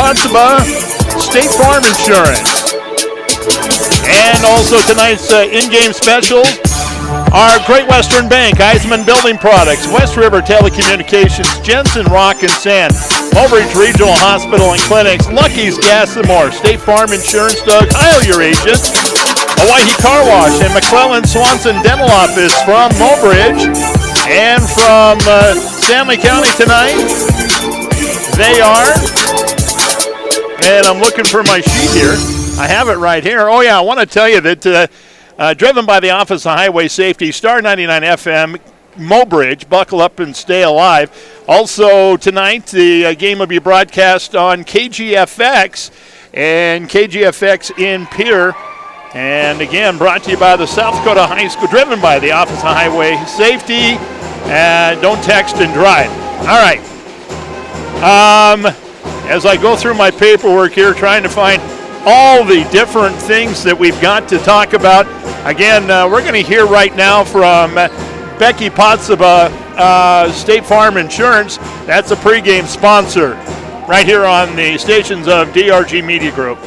Potsdam, State Farm Insurance. And also tonight's in-game special are Great Western Bank, Eisman Building Products, West River Telecommunications, Jensen Rock and Sand, Mobridge Regional Hospital and Clinics, Lucky's Gas and More, State Farm Insurance, Doug Heil, your agent, Hawaii Car Wash, and McClellan Swanson Dental Office from Mobridge. And from Stanley County tonight, they are, and I'm looking for my sheet here. I have it right here. Oh, yeah, I want to tell you that driven by the Office of Highway Safety, Star 99 FM, Mobridge, buckle up and stay alive. Also tonight, the game will be broadcast on KGFX and KGFX in Pierre. And again, brought to you by the South Dakota High School, driven by the Office of Highway Safety. Don't text and drive. All right. As I go through my paperwork here, trying to find all the different things that we've got to talk about. Again, we're going to hear right now from Becky Potsdam, State Farm Insurance. That's a pregame sponsor right here on the stations of DRG Media Group.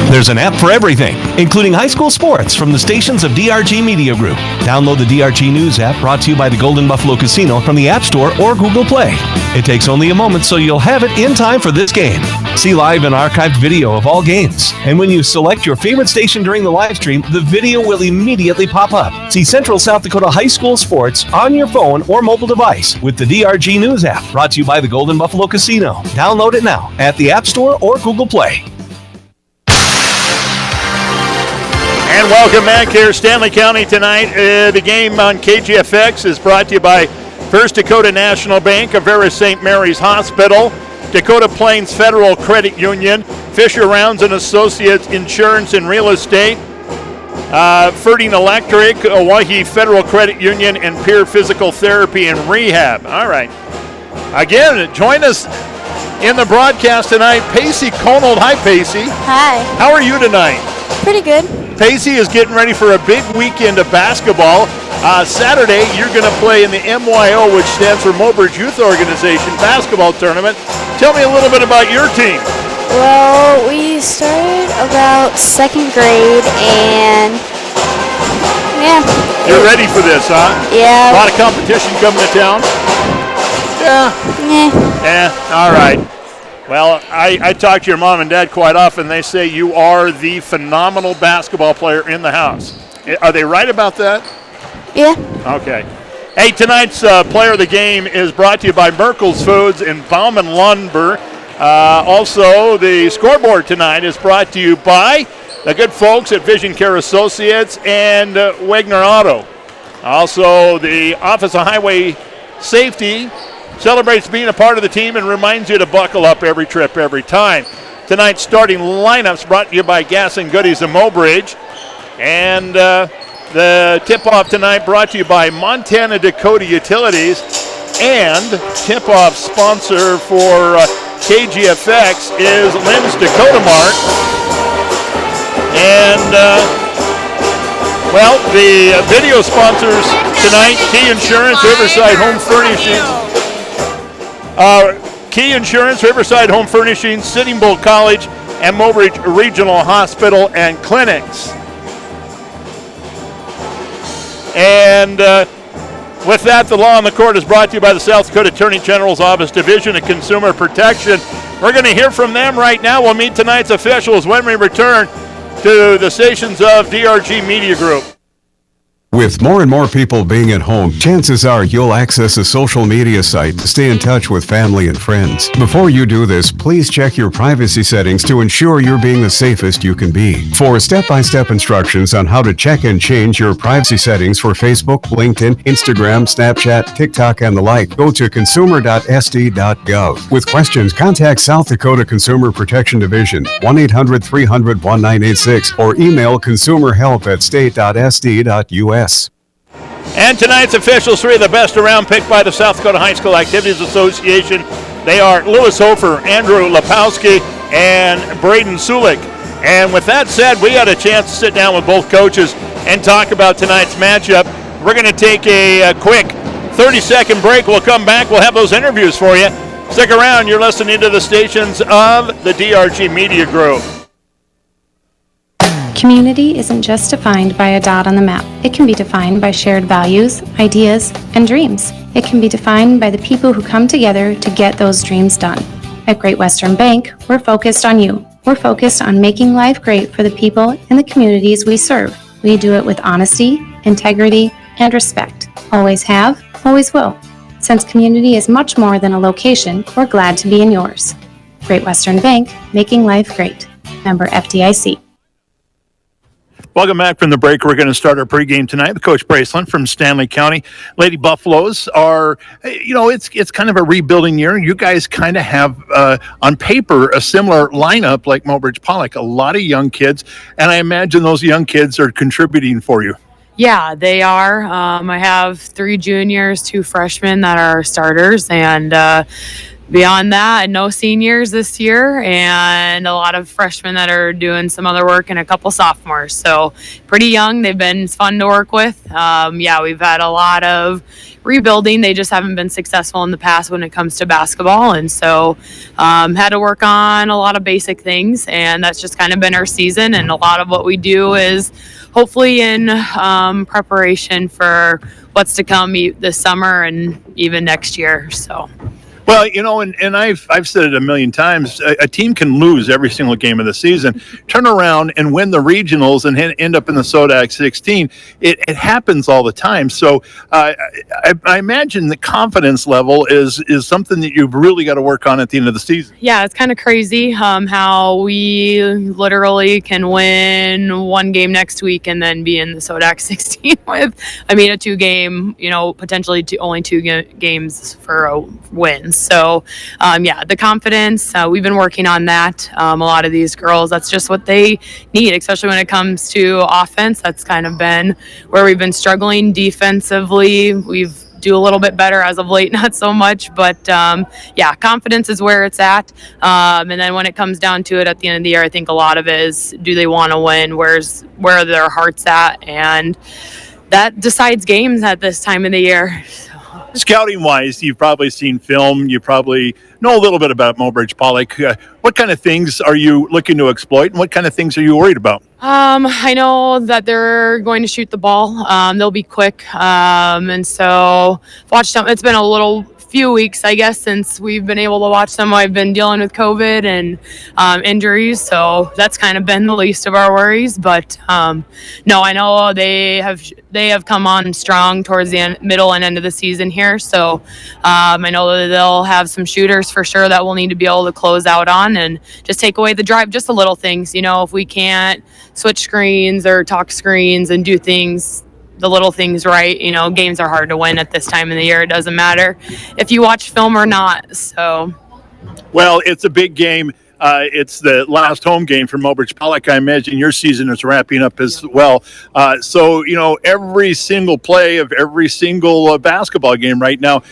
There's an app for everything, including high school sports from the stations of DRG Media Group. Download the DRG News app, brought to you by the Golden Buffalo Casino from the App Store or Google Play. It takes only a moment, so you'll have it in time for this game. See live and archived video of all games. And when you select your favorite station during the live stream, the video will immediately pop up. See Central South Dakota high school sports on your phone or mobile device with the DRG News app, brought to you by the Golden Buffalo Casino. Download it now at the App Store or Google Play. And welcome back here, Stanley County tonight. The game on KGFX is brought to you by First Dakota National Bank, Avera St. Mary's Hospital, Dakota Plains Federal Credit Union, Fisher Rounds and Associates Insurance and Real Estate, Ferding Electric, Owyhee Federal Credit Union, and Peer Physical Therapy and Rehab. All right. Again, join us in the broadcast tonight, Pacey Conold. Hi, Pacey. Hi. How are you tonight? Pretty good. Pacey is getting ready for a big weekend of basketball. Saturday, you're going to play in the MYO, which stands for Mobridge Youth Organization basketball tournament. Tell me a little bit about your team. Well, we started about second grade, and yeah. You're ready for this, huh? Yeah. A lot of competition coming to town? Yeah. All right. Well, I talk to your mom and dad quite often. They say you are the phenomenal basketball player in the house. Are they right about that? Yeah. Okay. Hey, tonight's player of the game is brought to you by Merkel's Foods and Bauman Lumber. Also, the scoreboard tonight is brought to you by the good folks at Vision Care Associates and Wagner Auto. Also, the Office of Highway Safety celebrates being a part of the team and reminds you to buckle up every trip, every time. Tonight's starting lineups brought to you by Gas and Goodies of Mobridge. And the tip-off tonight brought to you by Montana Dakota Utilities. And tip-off sponsor for KGFX is Lynn's Dakota Mart. And, well, the video sponsors tonight, Key Insurance, Riverside Home Furnishings. Key Insurance, Riverside Home Furnishings, Sitting Bull College, and Mobridge Regional Hospital and Clinics. And with that, the Law on the Court is brought to you by the South Dakota Attorney General's Office Division of Consumer Protection. We're going to hear from them right now. We'll meet tonight's officials when we return to the stations of DRG Media Group. With more and more people being at home, chances are you'll access a social media site to stay in touch with family and friends. Before you do this, please check your privacy settings to ensure you're being the safest you can be. For step-by-step instructions on how to check and change your privacy settings for Facebook, LinkedIn, Instagram, Snapchat, TikTok, and the like, go to consumer.sd.gov. With questions, contact South Dakota Consumer Protection Division, 1-800-300-1986, or email consumerhelp@state.sd.us. And tonight's officials, three of the best around, picked by the South Dakota High School Activities Association. They are Lewis Hofer, Andrew Lepowski, and Braden Sulik. And with that said, we got a chance to sit down with both coaches and talk about tonight's matchup. We're going to take a quick 30-second break. We'll come back. We'll have those interviews for you. Stick around. You're listening to the stations of the DRG Media Group. Community isn't just defined by a dot on the map. It can be defined by shared values, ideas, and dreams. It can be defined by the people who come together to get those dreams done. At Great Western Bank, we're focused on you. We're focused on making life great for the people and the communities we serve. We do it with honesty, integrity, and respect. Always have, always will. Since community is much more than a location, we're glad to be in yours. Great Western Bank, making life great. Member FDIC. Welcome back from the break. We're going to start our pregame tonight with Coach Braceland from Stanley County. Lady Buffaloes are, it's kind of a rebuilding year. You guys kind of have, on paper, a similar lineup like Mobridge-Pollock. A lot of young kids, and I imagine those young kids are contributing for you. Yeah, they are. I have 3 juniors, 2 freshmen that are starters, and beyond that, no seniors this year, and a lot of freshmen that are doing some other work, and a couple sophomores. So pretty young. They've been fun to work with. We've had a lot of rebuilding. They just haven't been successful in the past when it comes to basketball, and so had to work on a lot of basic things, and that's just kind of been our season. And a lot of what we do is hopefully in preparation for what's to come this summer and even next year. So. Well, and I've said it a million times, a team can lose every single game of the season, turn around and win the regionals and end up in the Sodak 16. It happens all the time. So I imagine the confidence level is something that you've really got to work on at the end of the season. Yeah, it's kind of crazy how we literally can win one game next week and then be in the Sodak 16 with, a 2-game, potentially only 2 games for a win. So, the confidence, we've been working on that. A lot of these girls, that's just what they need, especially when it comes to offense. That's kind of been where we've been struggling. Defensively, we've do a little bit better as of late, not so much, but confidence is where it's at. And then when it comes down to it at the end of the year, I think a lot of it is, do they want to win? Where are their hearts at? And that decides games at this time of the year. Scouting wise, you've probably seen film. You probably know a little bit about Mobridge-Pollock. What kind of things are you looking to exploit, and what kind of things are you worried about? I know that they're going to shoot the ball. They'll be quick. And so watch them. It's been a few weeks, I guess, since we've been able to watch them. I've been dealing with COVID and injuries, so that's kind of been the least of our worries. But no, I know they have come on strong towards the middle and end of the season here. So I know that they'll have some shooters for sure that we'll need to be able to close out on and just take away the drive, just the little things. If we can't switch screens or talk screens and do things, the little things right, games are hard to win at this time of the year. It doesn't matter if you watch film or not. So, well, it's a big game. It's the last home game for Mobridge-Pollock. I imagine your season is wrapping up as well. So, every single play of every single basketball game right now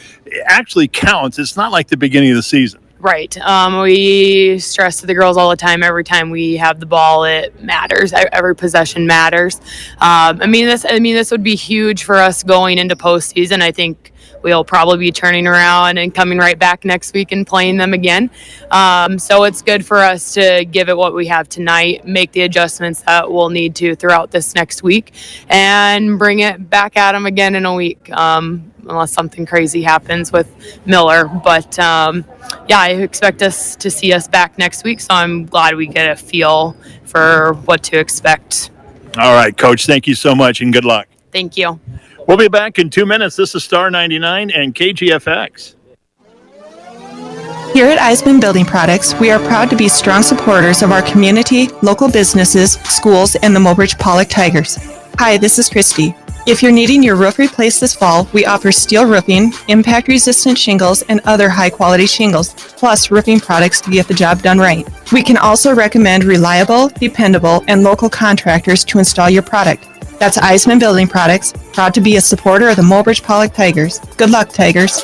actually counts. It's not like the beginning of the season. Right. We stress to the girls all the time. Every time we have the ball, it matters. Every possession matters. This would be huge for us going into postseason. I think we'll probably be turning around and coming right back next week and playing them again. So it's good for us to give it what we have tonight, make the adjustments that we'll need to throughout this next week, and bring it back at them again in a week. Unless something crazy happens with Miller. But, I expect us to see us back next week, so I'm glad we get a feel for what to expect. All right, Coach, thank you so much, and good luck. Thank you. We'll be back in 2 minutes. This is Star 99 and KGFX. Here at Eisman Building Products, we are proud to be strong supporters of our community, local businesses, schools, and the Mobridge-Pollock Tigers. Hi, this is Christy. If you're needing your roof replaced this fall, we offer steel roofing, impact-resistant shingles, and other high-quality shingles, plus roofing products to get the job done right. We can also recommend reliable, dependable, and local contractors to install your product. That's Eisman Building Products, proud to be a supporter of the Mobridge-Pollock Tigers. Good luck, Tigers.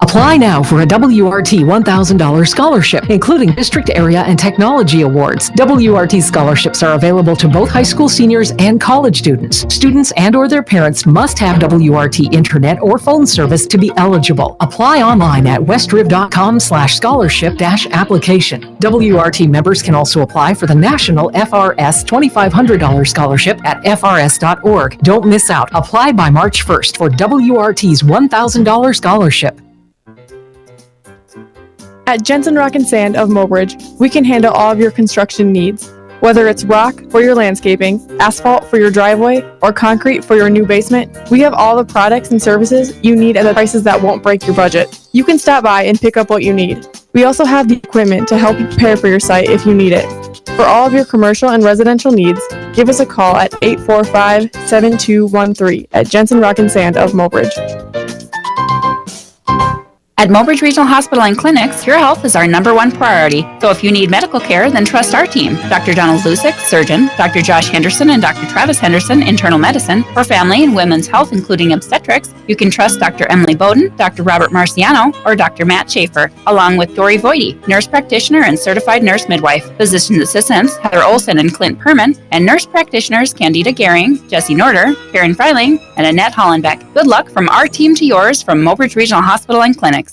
Apply now for a WRT $1,000 scholarship, including district area and technology awards. WRT scholarships are available to both high school seniors and college students. Students and or their parents must have WRT internet or phone service to be eligible. Apply online at westriv.com/scholarship-application. WRT members can also apply for the National FRS $2,500 scholarship at frs.org. Don't miss out. Apply by March 1st for WRT's $1,000 scholarship. At Jensen Rock and Sand of Mobridge, we can handle all of your construction needs. Whether it's rock for your landscaping, asphalt for your driveway, or concrete for your new basement, we have all the products and services you need at the prices that won't break your budget. You can stop by and pick up what you need. We also have the equipment to help you prepare for your site if you need it. For all of your commercial and residential needs, give us a call at 845-7213 at Jensen Rock and Sand of Mobridge. At Mobridge Regional Hospital and Clinics, your health is our #1 priority. So if you need medical care, then trust our team. Dr. Donald Lusick, surgeon, Dr. Josh Henderson and Dr. Travis Henderson, internal medicine. For family and women's health, including obstetrics, you can trust Dr. Emily Bowden, Dr. Robert Marciano, or Dr. Matt Schaefer, along with Dory Voidy, nurse practitioner and certified nurse midwife. Physician assistants, Heather Olson and Clint Perman, and nurse practitioners, Candida Gehring, Jesse Norder, Karen Freiling, and Annette Hollenbeck. Good luck from our team to yours from Mobridge Regional Hospital and Clinics.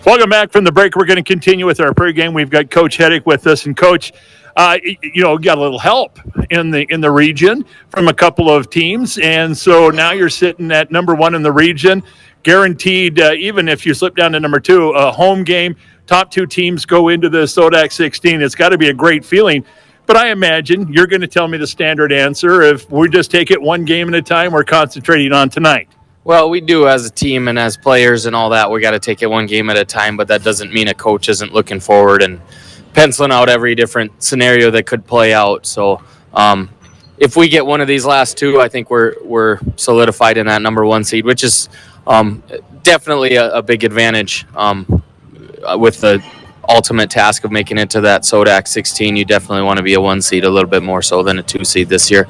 Welcome back from the break. We're going to continue with our pregame. We've got Coach Heddick with us, and Coach, got a little help in the region from a couple of teams, and so now you're sitting at #1 in the region, guaranteed. Even if you slip down to #2, a home game. Top 2 teams go into the Sodak 16. It's got to be a great feeling. But I imagine you're going to tell me the standard answer. If we just take it one game at a time, we're concentrating on tonight. Well, we do as a team and as players and all that. We got to take it one game at a time, but that doesn't mean a coach isn't looking forward and penciling out every different scenario that could play out. So if we get one of these last 2, I think we're solidified in that #1 seed, which is definitely a big advantage with the ultimate task of making it to that Sodak 16. You definitely want to be a 1 seed a little bit more so than a 2 seed this year.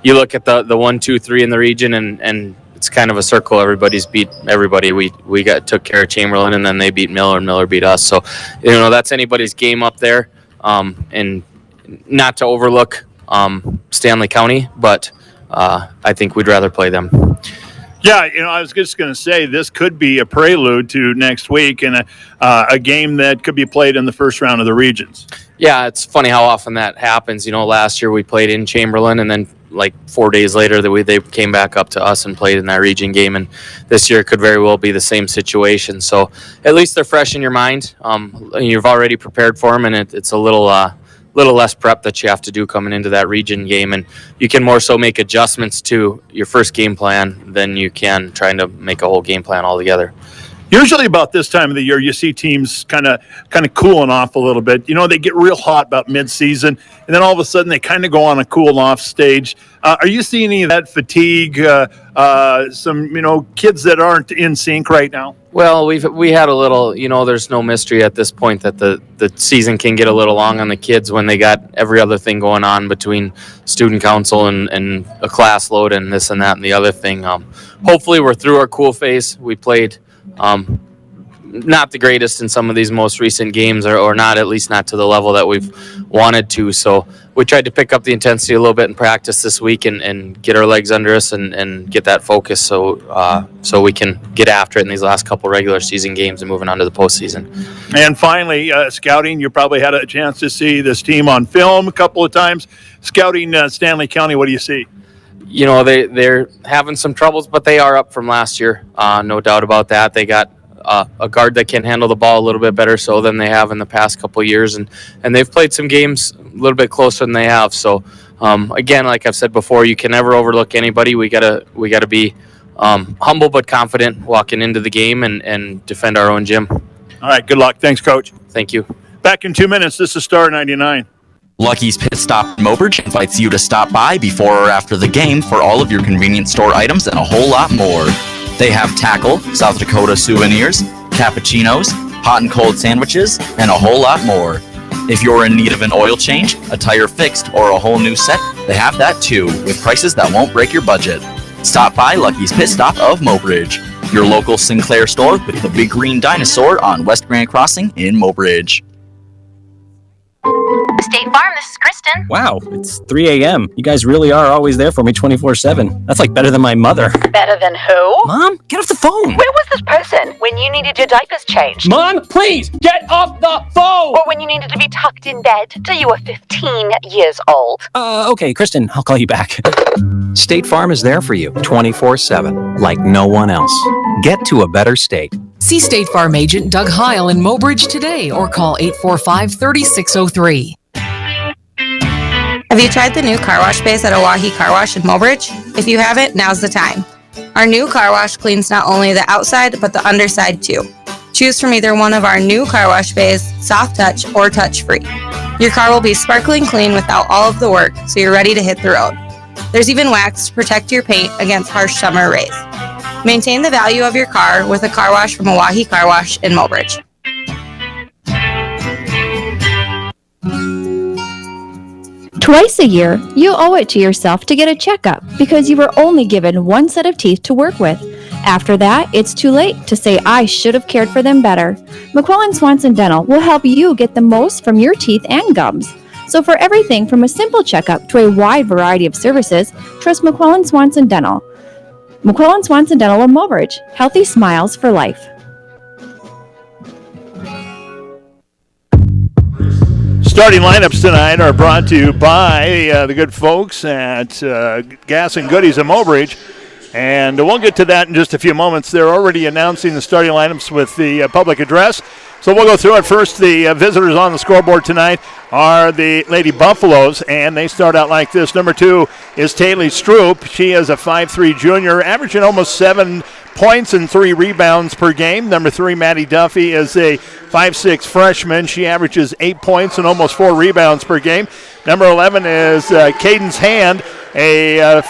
You look at the 1, 2, 3 in the region and it's kind of a circle. Everybody's beat everybody. We took care of Chamberlain, and then they beat Miller, and Miller beat us. So, that's anybody's game up there. And not to overlook Stanley County, but I think we'd rather play them. Yeah, I was just going to say this could be a prelude to next week and a game that could be played in the first round of the regions. Yeah, it's funny how often that happens. Last year we played in Chamberlain, and then like 4 days later they came back up to us and played in that region game. And this year could very well be the same situation. So at least they're fresh in your mind. You've already prepared for them, and it's a little less prep that you have to do coming into that region game, and you can more so make adjustments to your first game plan than you can trying to make a whole game plan altogether. Usually about this time of the year, you see teams kind of cooling off a little bit. They get real hot about mid-season, and then all of a sudden they kind of go on a cool-off stage. Are you seeing any of that fatigue, some kids that aren't in sync right now? Well, we had a little, there's no mystery at this point that the season can get a little long on the kids when they got every other thing going on between student council and a class load and this and that and the other thing. Hopefully we're through our cool phase. We played not the greatest in some of these most recent games, or not, at least not to the level that we've wanted to. So we tried to pick up the intensity a little bit in practice this week and get our legs under us and get that focus so we can get after it in these last couple regular season games and moving on to the postseason. And finally, scouting, you probably had a chance to see this team on film a couple of times. Scouting Stanley County, what do you see? They're having some troubles, but they are up from last year. No doubt about that. They got a guard that can handle the ball a little bit better so than they have in the past couple of years, and they've played some games a little bit closer than they have. So again, like I've said before, you can never overlook anybody. We gotta be humble but confident walking into the game and defend our own gym. All right, good luck. Thanks, Coach. Thank you. Back in 2 minutes. This is Star 99. Lucky's Pit Stop in Mobridge invites you to stop by before or after the game for all of your convenience store items and a whole lot more. They have tackle, South Dakota souvenirs, cappuccinos, hot and cold sandwiches, and a whole lot more. If you're in need of an oil change, a tire fixed, or a whole new set, they have that too, with prices that won't break your budget. Stop by Lucky's Pit Stop of Mobridge. your local Sinclair store with the big green dinosaur on West Grand Crossing in Mobridge. State Farm, this is Kristen. Wow, it's 3 a.m. You guys really are always there for me 24/7. That's like better than my mother. Better than who? Mom, get off the phone. Where was this person when you needed your diapers changed? Mom, please, get off the phone! Or when you needed to be tucked in bed till you were 15 years old? Okay, Kristen, I'll call you back. State Farm is there for you 24/7, like no one else. Get to a better state. See State Farm agent Doug Heil in Mobridge today or call 845-3603. Have you tried the new car wash space at Oahe Car Wash in Mobridge? If you haven't, now's the time. Our new car wash cleans not only the outside, but the underside too. Choose from either one of our new car wash bays, soft touch or touch free. Your car will be sparkling clean without all of the work, so you're ready to hit the road. There's even wax to protect your paint against harsh summer rays. Maintain the value of your car with a car wash from Oahe Car Wash in Mobridge. Twice a year, you owe it to yourself to get a checkup because you were only given one set of teeth to work with. After that, it's too late to say, I should have cared for them better. McQuillan Swanson Dental will help you get the most from your teeth and gums. So for everything from a simple checkup to a wide variety of services, trust McQuillan Swanson Dental. McQuillan Swanson Dental of Mobridge. Healthy smiles for life. Starting lineups tonight are brought to you by the good folks at Gas and Goodies in Mobridge. And we'll get to that in just a few moments. They're already announcing the starting lineups with the public address. So we'll go through it. First, the visitors on the scoreboard tonight are the Lady Buffaloes, and they start out like this. Number 2 is Taylor Stroop. She is a 5'3 junior, averaging almost 7 points and 3 rebounds per game. Number 3, Maddie Duffy, is a 5'6 freshman. She averages 8 points and almost 4 rebounds per game. Number 11 is Cadence Hand, a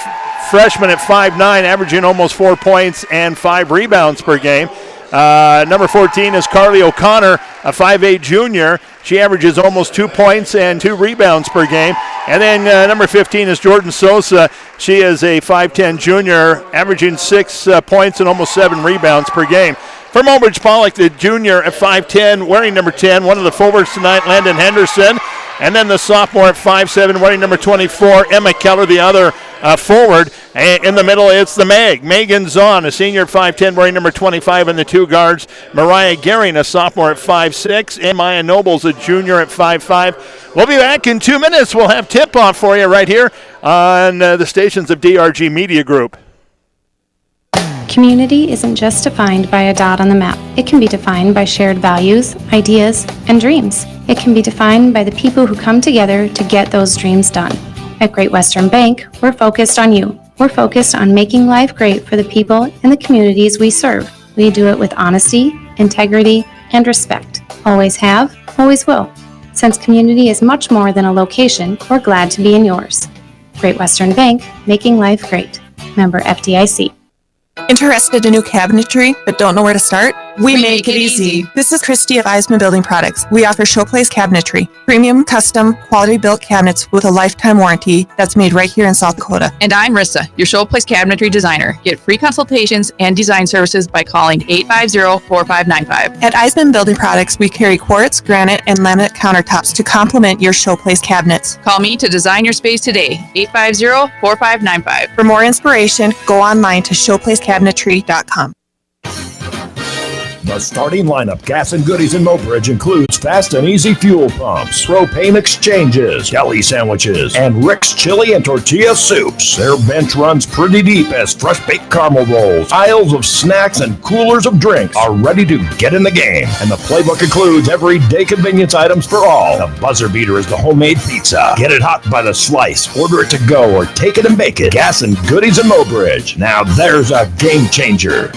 freshman at 5'9", averaging almost 4 points and 5 rebounds per game. Number 14 is Carly O'Connor, a 5'8 junior. She averages almost 2 points and 2 rebounds per game. And then number 15 is Jordan Sosa. She is a 5'10 junior, averaging 6 points and almost 7 rebounds per game. For Mobridge-Pollock, the junior at 5'10, wearing number 10, one of the forwards tonight, Landon Henderson. And then the sophomore at 5'7, wearing number 24, Emma Keller, the other forward. In the middle, it's the Megan Zahn, a senior at 5'10, wearing number 25, and the 2 guards, Mariah Gehring, a sophomore at 5'6, and Maya Nobles, a junior at 5'5. We'll be back in 2 minutes. We'll have tip-off for you right here on the stations of DRG Media Group. Community isn't just defined by a dot on the map. It can be defined by shared values, ideas, and dreams. It can be defined by the people who come together to get those dreams done. At Great Western Bank, we're focused on you. We're focused on making life great for the people and the communities we serve. We do it with honesty, integrity, and respect. Always have, always will. Since community is much more than a location, we're glad to be in yours. Great Western Bank, making life great. Member FDIC. Interested in new cabinetry but don't know where to start? We make it easy. This is Christy of Eisman Building Products. We offer Showplace Cabinetry, premium, custom, quality-built cabinets with a lifetime warranty that's made right here in South Dakota. And I'm Rissa, your Showplace Cabinetry designer. Get free consultations and design services by calling 850-4595. At Eisman Building Products, we carry quartz, granite, and laminate countertops to complement your Showplace cabinets. Call me to design your space today, 850-4595. For more inspiration, go online to showplacecabinetry.com. The starting lineup, Gas and Goodies in Mobridge, includes fast and easy fuel pumps, propane exchanges, deli sandwiches, and Rick's chili and tortilla soups. Their bench runs pretty deep as fresh-baked caramel rolls, aisles of snacks, and coolers of drinks are ready to get in the game. And the playbook includes everyday convenience items for all. The buzzer beater is the homemade pizza. Get it hot by the slice, order it to go, or take it and bake it. Gas and Goodies in Mobridge. Now there's a game changer.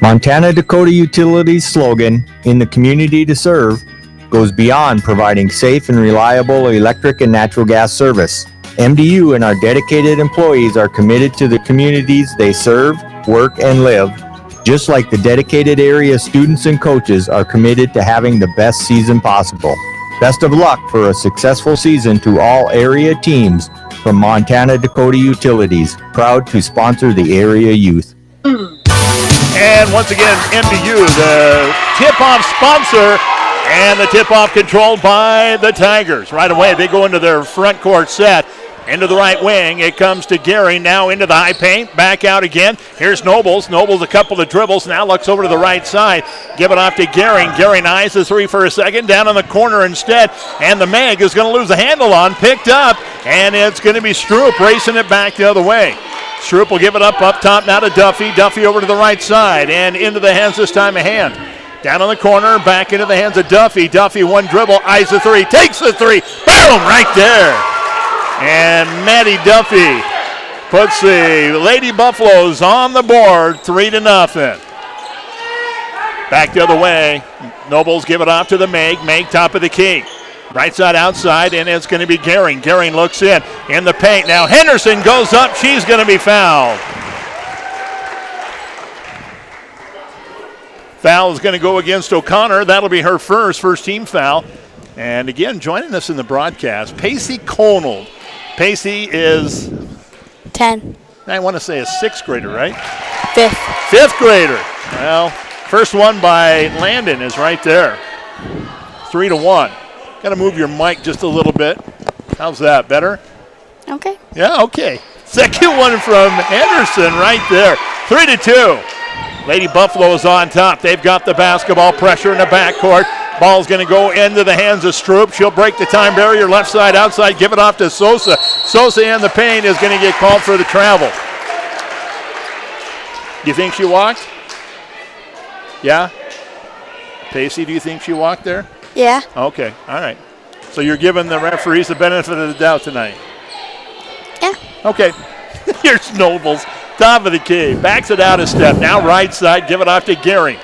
Montana Dakota Utilities' slogan, "In the Community to Serve," goes beyond providing safe and reliable electric and natural gas service. MDU and our dedicated employees are committed to the communities they serve, work, and live, just like the dedicated area students and coaches are committed to having the best season possible. Best of luck for a successful season to all area teams from Montana Dakota Utilities, proud to sponsor the area youth. And once again, MDU, the tip-off sponsor, and the tip-off controlled by the Tigers. Right away, they go into their front court set. Into the right wing, it comes to Gary, now into the high paint, back out again. Here's Nobles. Nobles a couple of dribbles, now looks over to the right side. Give it off to Gary. Gary eyes the three for a second, down in the corner instead. And the Mag is going to lose the handle on, picked up, and it's going to be Stroop racing it back the other way. Stroop will give it up top now to Duffy. Duffy over to the right side, and into the hands this time of Hand. Down in the corner, back into the hands of Duffy. Duffy, one dribble, eyes the three, takes the three. Boom, right there. And Maddie Duffy puts the Lady Buffaloes on the board, 3-0. Back the other way. Nobles give it off to the Meg. Meg top of the key. Right side outside, and it's going to be Gehring. Gehring looks in the paint. Now Henderson goes up. She's going to be fouled. Foul is going to go against O'Connor. That'll be her first team foul. And again, joining us in the broadcast, Pacey Conold. Pacey is 10. I want to say a sixth grader, right? Fifth grader. Well, first one by Landon is right there. 3-1. Got to move your mic just a little bit. How's that? Better? Okay. Yeah, okay. Second one from Anderson right there. 3-2. Lady Buffalo is on top. They've got the basketball, pressure in the backcourt. Ball's going to go into the hands of Stroop. She'll break the time barrier left side outside, give it off to Sosa. Sosa in the paint is going to get called for the travel. Do you think she walked? Yeah? Pacey, do you think she walked there? Yeah. Okay, all right. So you're giving the referees the benefit of the doubt tonight? Yeah. Okay. Here's Nobles, top of the key. Backs it out a step. Now right side, give it off to Gehring.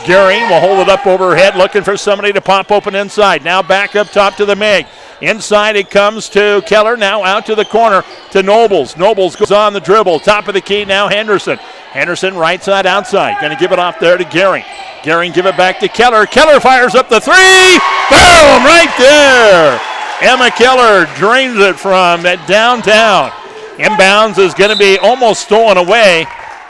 Gehring will hold it up over her head, looking for somebody to pop open inside. Now back up top to the Meg. Inside it comes to Keller. Now out to the corner to Nobles. Nobles goes on the dribble. Top of the key now Henderson. Henderson right side outside. Going to give it off there to Gehring. Gehring give it back to Keller. Keller fires up the three. Boom! Right there. Emma Keller drains it from downtown. Inbounds is going to be almost stolen away.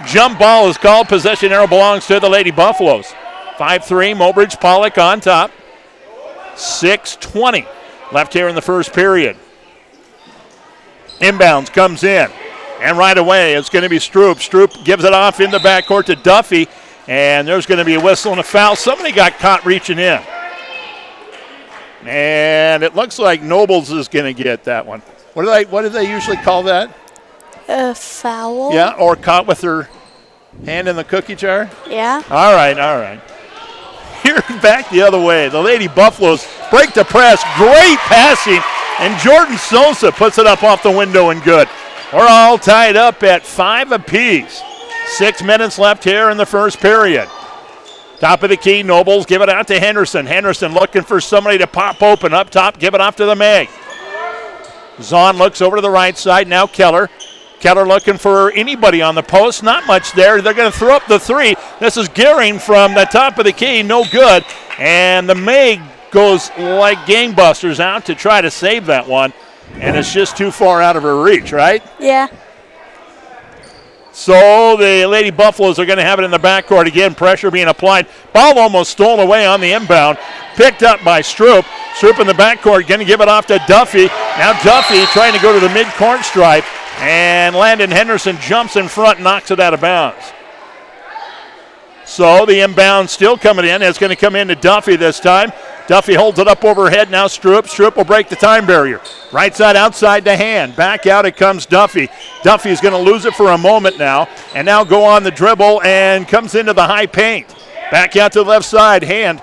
Jump ball is called. Possession arrow belongs to the Lady Buffaloes. 5-3, Mobridge-Pollock on top. 6:20 left here in the first period. Inbounds comes in. And right away, it's going to be Stroop. Stroop gives it off in the backcourt to Duffy. And there's going to be a whistle and a foul. Somebody got caught reaching in. And it looks like Nobles is going to get that one. What do they usually call that? A foul. Yeah, or caught with her hand in the cookie jar? Yeah. All right. Here back the other way. The Lady Buffaloes break the press. Great passing. And Jordan Sosa puts it up off the window and good. We're all tied up at 5 apiece. 6 minutes left here in the first period. Top of the key, Nobles give it out to Henderson. Henderson looking for somebody to pop open up top. Give it off to the Meg. Zahn looks over to the right side. Now Keller. Keller looking for anybody on the post. Not much there. They're going to throw up the three. This is Gehring from the top of the key. No good. And the Meg goes like gangbusters out to try to save that one. And it's just too far out of her reach, right? Yeah. So the Lady Buffaloes are going to have it in the backcourt again. Pressure being applied. Ball almost stolen away on the inbound. Picked up by Stroop. Stroop in the backcourt. Going to give it off to Duffy. Now Duffy trying to go to the mid-court stripe. And Landon Henderson jumps in front and knocks it out of bounds. So the inbound still coming in. It's going to come in to Duffy this time. Duffy holds it up overhead. Now Stroop. Stroop will break the time barrier. Right side outside to Hand. Back out it comes Duffy. Duffy's going to lose it for a moment now. And now go on the dribble and comes into the high paint. Back out to the left side. Hand.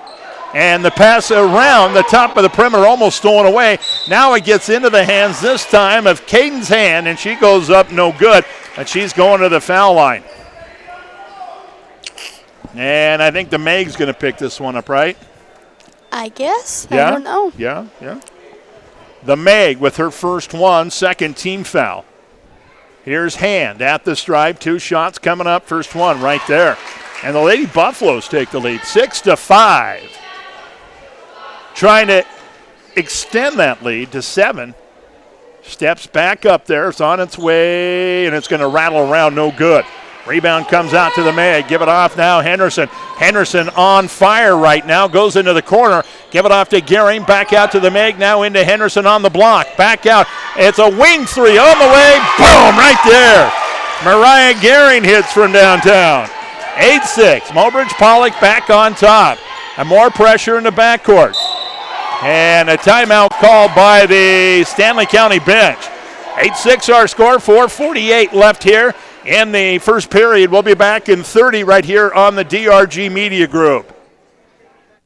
And the pass around the top of the perimeter almost stolen away. Now it gets into the hands this time of Caden's Hand, and she goes up no good. And she's going to the foul line. And I think the Meg's going to pick this one up, right? I guess. Yeah? I don't know. Yeah. The Meg with her first one, second team foul. Here's Hand at the stripe. 2 shots coming up. First one right there. And the Lady Buffaloes take the lead, 6-5. Trying to extend that lead to 7. Steps back up there. It's on its way, and it's going to rattle around no good. Rebound comes out to the Meg. Give it off now, Henderson. Henderson on fire right now. Goes into the corner. Give it off to Gehring. Back out to the Meg. Now into Henderson on the block. Back out. It's a wing three on the way. Boom! Right there. Mariah Gehring hits from downtown. 8-6. Mobridge-Pollock back on top. And more pressure in the backcourt. And a timeout called by the Stanley County bench. 8-6 our score. 4:48 left here in the first period. We'll be back in 30 right here on the DRG Media Group.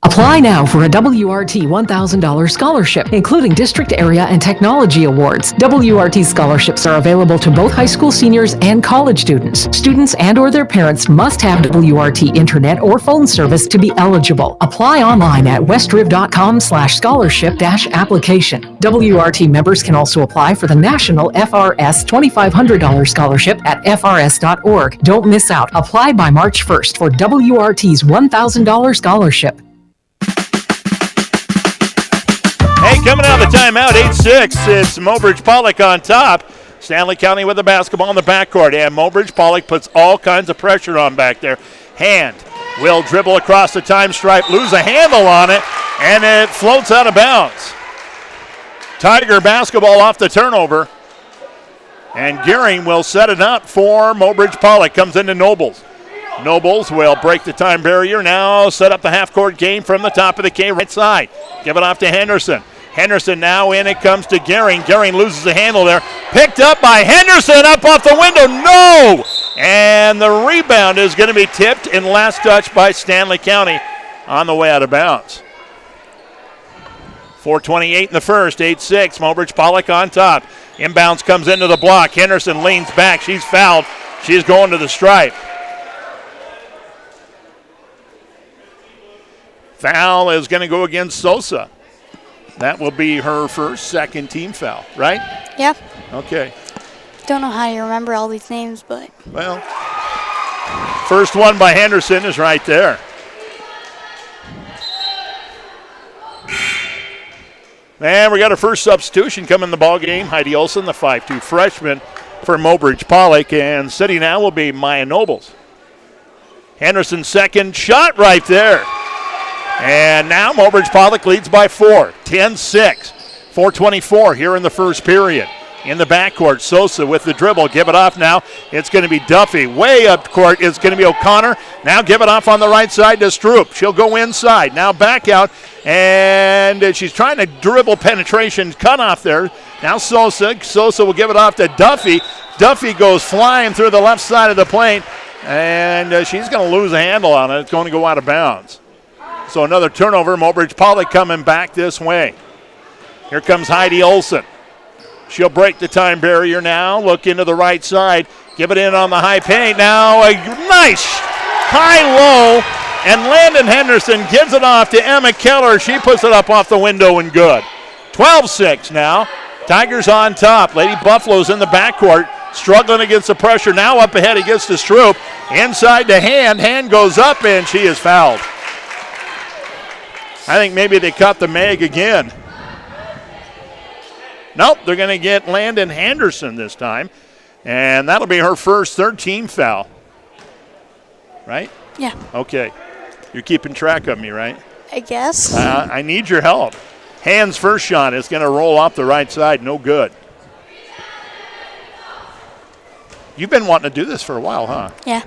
Apply now for a WRT $1,000 scholarship, including district area and technology awards. WRT scholarships are available to both high school seniors and college students. Students and or their parents must have WRT internet or phone service to be eligible. Apply online at westriv.com/scholarship-application. WRT members can also apply for the National FRS $2,500 scholarship at frs.org. Don't miss out. Apply by March 1st for WRT's $1,000 scholarship. Hey, coming out of the timeout, 8-6. It's Mobridge-Pollock on top. Stanley County with the basketball in the backcourt. And Mobridge-Pollock puts all kinds of pressure on back there. Hand will dribble across the time stripe, lose a handle on it, and it floats out of bounds. Tiger basketball off the turnover. And Gehring will set it up for Mobridge-Pollock. Comes into Nobles. Nobles will break the time barrier now, set up the half-court game from the top of the K right side. Give it off to Henderson. Henderson now in, it comes to Gehring. Gehring loses the handle there. Picked up by Henderson, up off the window, no! And the rebound is going to be tipped and last touch by Stanley County on the way out of bounds. 4:28 in the first, 8-6, Mobridge-Pollock on top. Inbounds comes into the block. Henderson leans back, she's fouled. She's going to the stripe. Foul is going to go against Sosa. That will be her first, second team foul, right? Yeah. Okay. Don't know how you remember all these names, but. Well, first one by Henderson is right there. And we got our first substitution coming in the ball game. Heidi Olson, the 5'2 freshman for Mobridge-Pollock, and sitting now will be Maya Nobles. Henderson's second shot right there. And now Mobridge-Pollock leads by 4, 10-6. 4:24 here in the first period. In the backcourt, Sosa with the dribble. Give it off now. It's going to be Duffy. Way up court is going to be O'Connor. Now give it off on the right side to Stroop. She'll go inside. Now back out. And she's trying to dribble penetration. Cut off there. Now Sosa. Sosa will give it off to Duffy. Duffy goes flying through the left side of the plate. And she's going to lose a handle on it. It's going to go out of bounds. So another turnover. Mobridge-Pollock coming back this way. Here comes Heidi Olson. She'll break the time barrier now. Look into the right side. Give it in on the high paint. Now a nice high-low. And Landon Henderson gives it off to Emma Keller. She puts it up off the window and good. 12-6 now. Tigers on top. Lady Buffalo's in the backcourt. Struggling against the pressure. Now up ahead against the Stroop. Inside to Hand. Hand goes up and she is fouled. I think maybe they caught the Meg again. Nope, they're going to get Landon Henderson this time. And that'll be her first third-team foul. Right? Yeah. Okay. You're keeping track of me, right? I guess. I need your help. Hand's first shot is going to roll off the right side. No good. You've been wanting to do this for a while, huh? Yeah.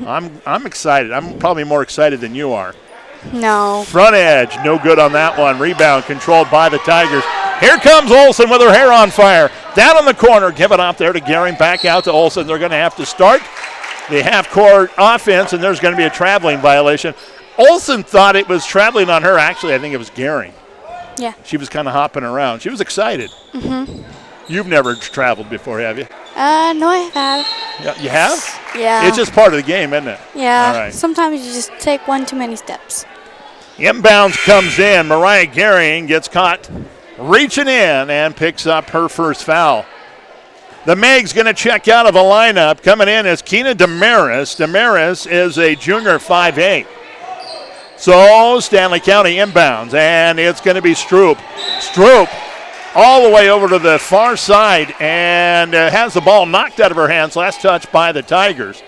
I'm excited. I'm probably more excited than you are. No. Front edge, no good on that one. Rebound controlled by the Tigers. Here comes Olson with her hair on fire. Down in the corner, give it off there to Gehring. Back out to Olson. They're going to have to start the half-court offense, and there's going to be a traveling violation. Olson thought it was traveling on her. Actually, I think it was Gehring. Yeah. She was kind of hopping around. She was excited. Mm-hmm. You've never traveled before, have you? No, I have. Yeah, you have? Yeah. It's just part of the game, isn't it? Yeah. All right. Sometimes you just take one too many steps. Inbounds comes in. Mariah Gehring gets caught reaching in and picks up her first foul. The Meg's going to check out of the lineup. Coming in is Keena Damaris. Damaris is a junior 5'8". So Stanley County inbounds, and it's going to be Stroop. Stroop all the way over to the far side and has the ball knocked out of her hands. Last touch by the Tigers.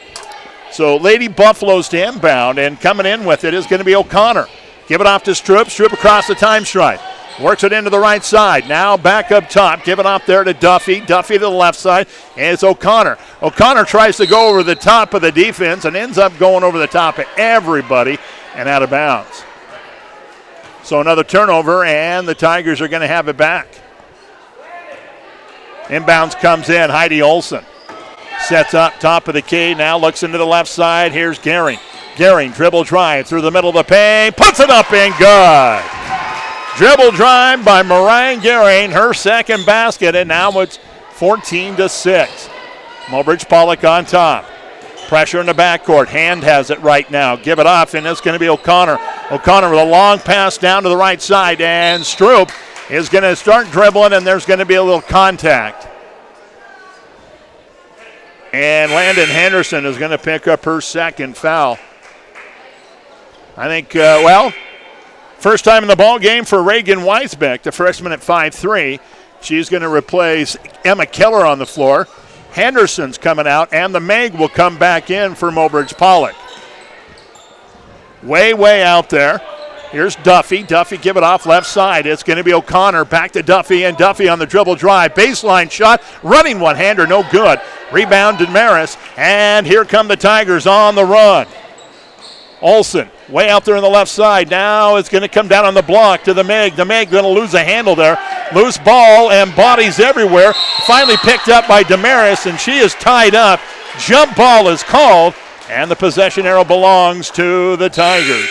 So Lady Buffaloes to inbound, and coming in with it is going to be O'Connor. Give it off to Stroop. Stroop across the time stripe. Works it into the right side. Now back up top. Give it off there to Duffy. Duffy to the left side. And it's O'Connor. O'Connor tries to go over the top of the defense and ends up going over the top of everybody and out of bounds. So another turnover, and the Tigers are going to have it back. Inbounds comes in. Heidi Olson sets up top of the key. Now looks into the left side. Here's Gehring. Gehring dribble drive through the middle of the paint. Puts it up and good. Dribble drive by Mariah Gehring. Her second basket, and now it's 14-6. Mobridge-Pollock on top. Pressure in the backcourt. Hand has it right now. Give it off, and it's going to be O'Connor. O'Connor with a long pass down to the right side, and Stroop is going to start dribbling, and there's going to be a little contact. And Landon Henderson is going to pick up her second foul. I think, first time in the ball game for Reagan Weisbeck, the freshman at 5'3". She's going to replace Emma Keller on the floor. Henderson's coming out, and the Meg will come back in for Mobridge-Pollock. Way out there. Here's Duffy. Duffy give it off left side. It's going to be O'Connor. Back to Duffy, and Duffy on the dribble drive. Baseline shot. Running one-hander, no good. Rebound Damaris, and here come the Tigers on the run. Olsen way out there on the left side. Now it's going to come down on the block to the Meg. The Meg going to lose a handle there. Loose ball and bodies everywhere. Finally picked up by Damaris, and she is tied up. Jump ball is called, and the possession arrow belongs to the Tigers.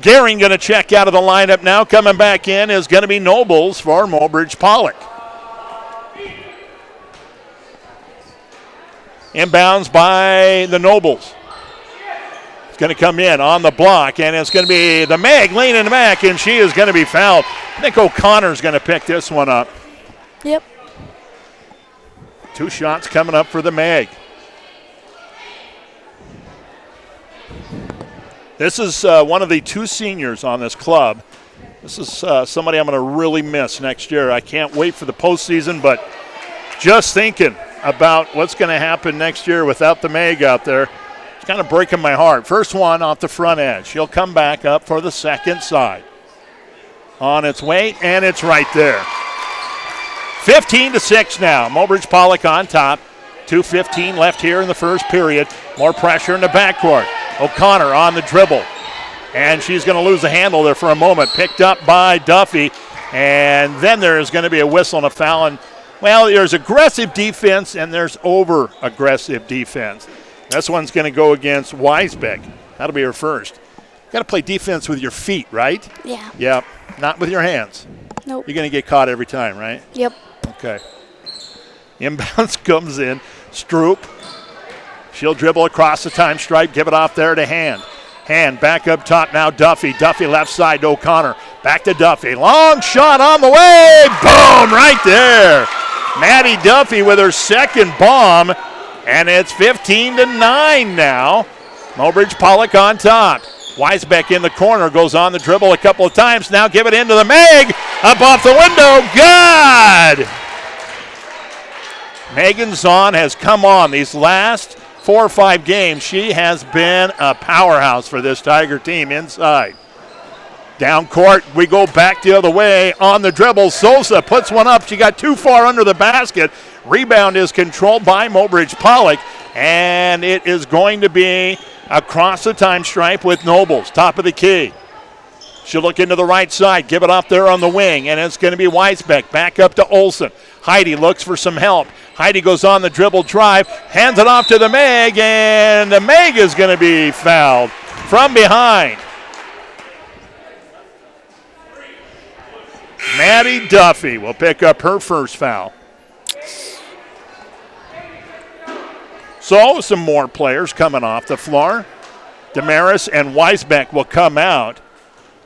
Gehring going to check out of the lineup now. Coming back in is going to be Nobles for Mobridge-Pollock. Inbounds by the Nobles. It's going to come in on the block, and it's going to be the Meg leaning back, and she is going to be fouled. I think O'Connor's going to pick this one up. Yep. 2 shots coming up for the Meg. This is one of the 2 seniors on this club. This is somebody I'm going to really miss next year. I can't wait for the postseason, but just thinking about what's going to happen next year without the Meg out there, it's kind of breaking my heart. First one off the front edge. She'll come back up for the second side. On its way, and it's right there. 15-6 now. Mobridge-Pollock on top. 2:15 left here in the first period. More pressure in the backcourt. O'Connor on the dribble. And she's going to lose the handle there for a moment. Picked up by Duffy. And then there is going to be a whistle and a foul. And, well, there's aggressive defense and there's over-aggressive defense. This one's going to go against Weisbeck. That'll be her first. Got to play defense with your feet, right? Yeah. Yep. Not with your hands. Nope. You're going to get caught every time, right? Yep. Okay. Inbounds comes in. Stroop. She'll dribble across the time stripe. Give it off there to Hand. Hand back up top now. Duffy. Duffy left side to O'Connor. Back to Duffy. Long shot on the way. Boom! Right there. Maddie Duffy with her second bomb. And it's 15-9 now. Mobridge-Pollock on top. Weisbeck in the corner. Goes on the dribble a couple of times. Now give it into the Meg. Up off the window. Good! Megan Zahn has come on these last 4 or 5 games. She has been a powerhouse for this Tiger team inside. Down court, we go back the other way on the dribble. Sosa puts one up. She got too far under the basket. Rebound is controlled by Mobridge-Pollock, and it is going to be across the time stripe with Nobles, top of the key. She'll look into the right side, give it off there on the wing, and it's going to be Weisbeck. Back up to Olsen. Heidi looks for some help. Heidi goes on the dribble drive, hands it off to the Meg, and the Meg is going to be fouled from behind. Maddie Duffy will pick up her first foul. So some more players coming off the floor. Damaris and Weisbeck will come out.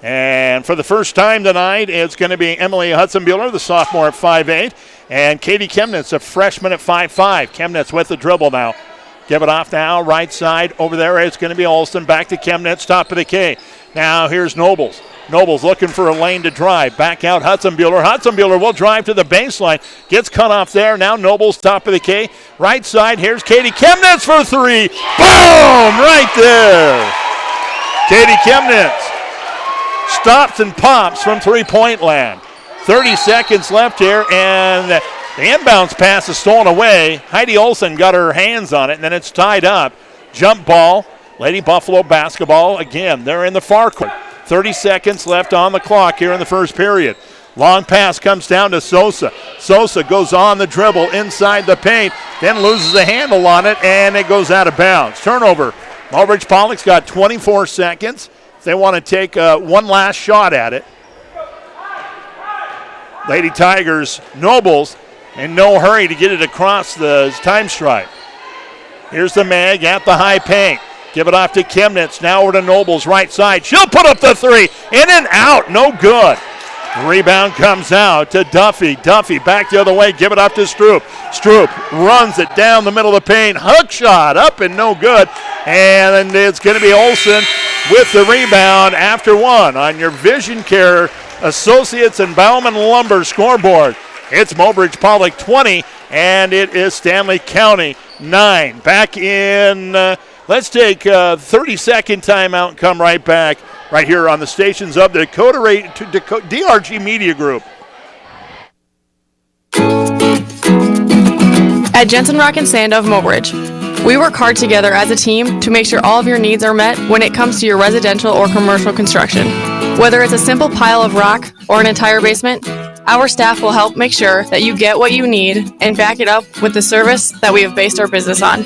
And for the first time tonight, it's going to be Emily Hudson-Buehler, the sophomore at 5'8", and Katie Chemnitz, a freshman at 5'5". Chemnitz with the dribble now. Give it off now, right side over there. It's going to be Olsen, back to Chemnitz, top of the key. Now here's Nobles. Nobles looking for a lane to drive. Back out Hudson-Buehler. Hudson-Buehler will drive to the baseline. Gets cut off there. Now Nobles top of the K. Right side. Here's Katie Chemnitz for three. Boom! Right there. Katie Chemnitz stops and pops from three-point land. 30 seconds left here, and the inbounds pass is stolen away. Heidi Olsen got her hands on it, and then it's tied up. Jump ball. Lady Buffalo basketball. Again, they're in the far court. 30 seconds left on the clock here in the first period. Long pass comes down to Sosa. Sosa goes on the dribble inside the paint, then loses a handle on it, and it goes out of bounds. Turnover. Mobridge-Pollock's got 24 seconds. They want to take one last shot at it. Lady Tigers, Nobles, in no hurry to get it across the time stripe. Here's the Mag at the high paint. Give it off to Chemnitz. Now over to Nobles, right side. She'll put up the three. In and out. No good. Rebound comes out to Duffy. Duffy back the other way. Give it up to Stroop. Stroop runs it down the middle of the paint. Hook shot up and no good. And it's going to be Olsen with the rebound after one on your Vision Care Associates and Bauman Lumber scoreboard. It's Mobridge-Pollock 20, and it is Stanley County 9. Back in, let's take a 30-second timeout and come right back right here on the stations of the DRG Media Group. At Jensen Rock and Sand of Mobridge, we work hard together as a team to make sure all of your needs are met when it comes to your residential or commercial construction. Whether it's a simple pile of rock or an entire basement, our staff will help make sure that you get what you need and back it up with the service that we have based our business on.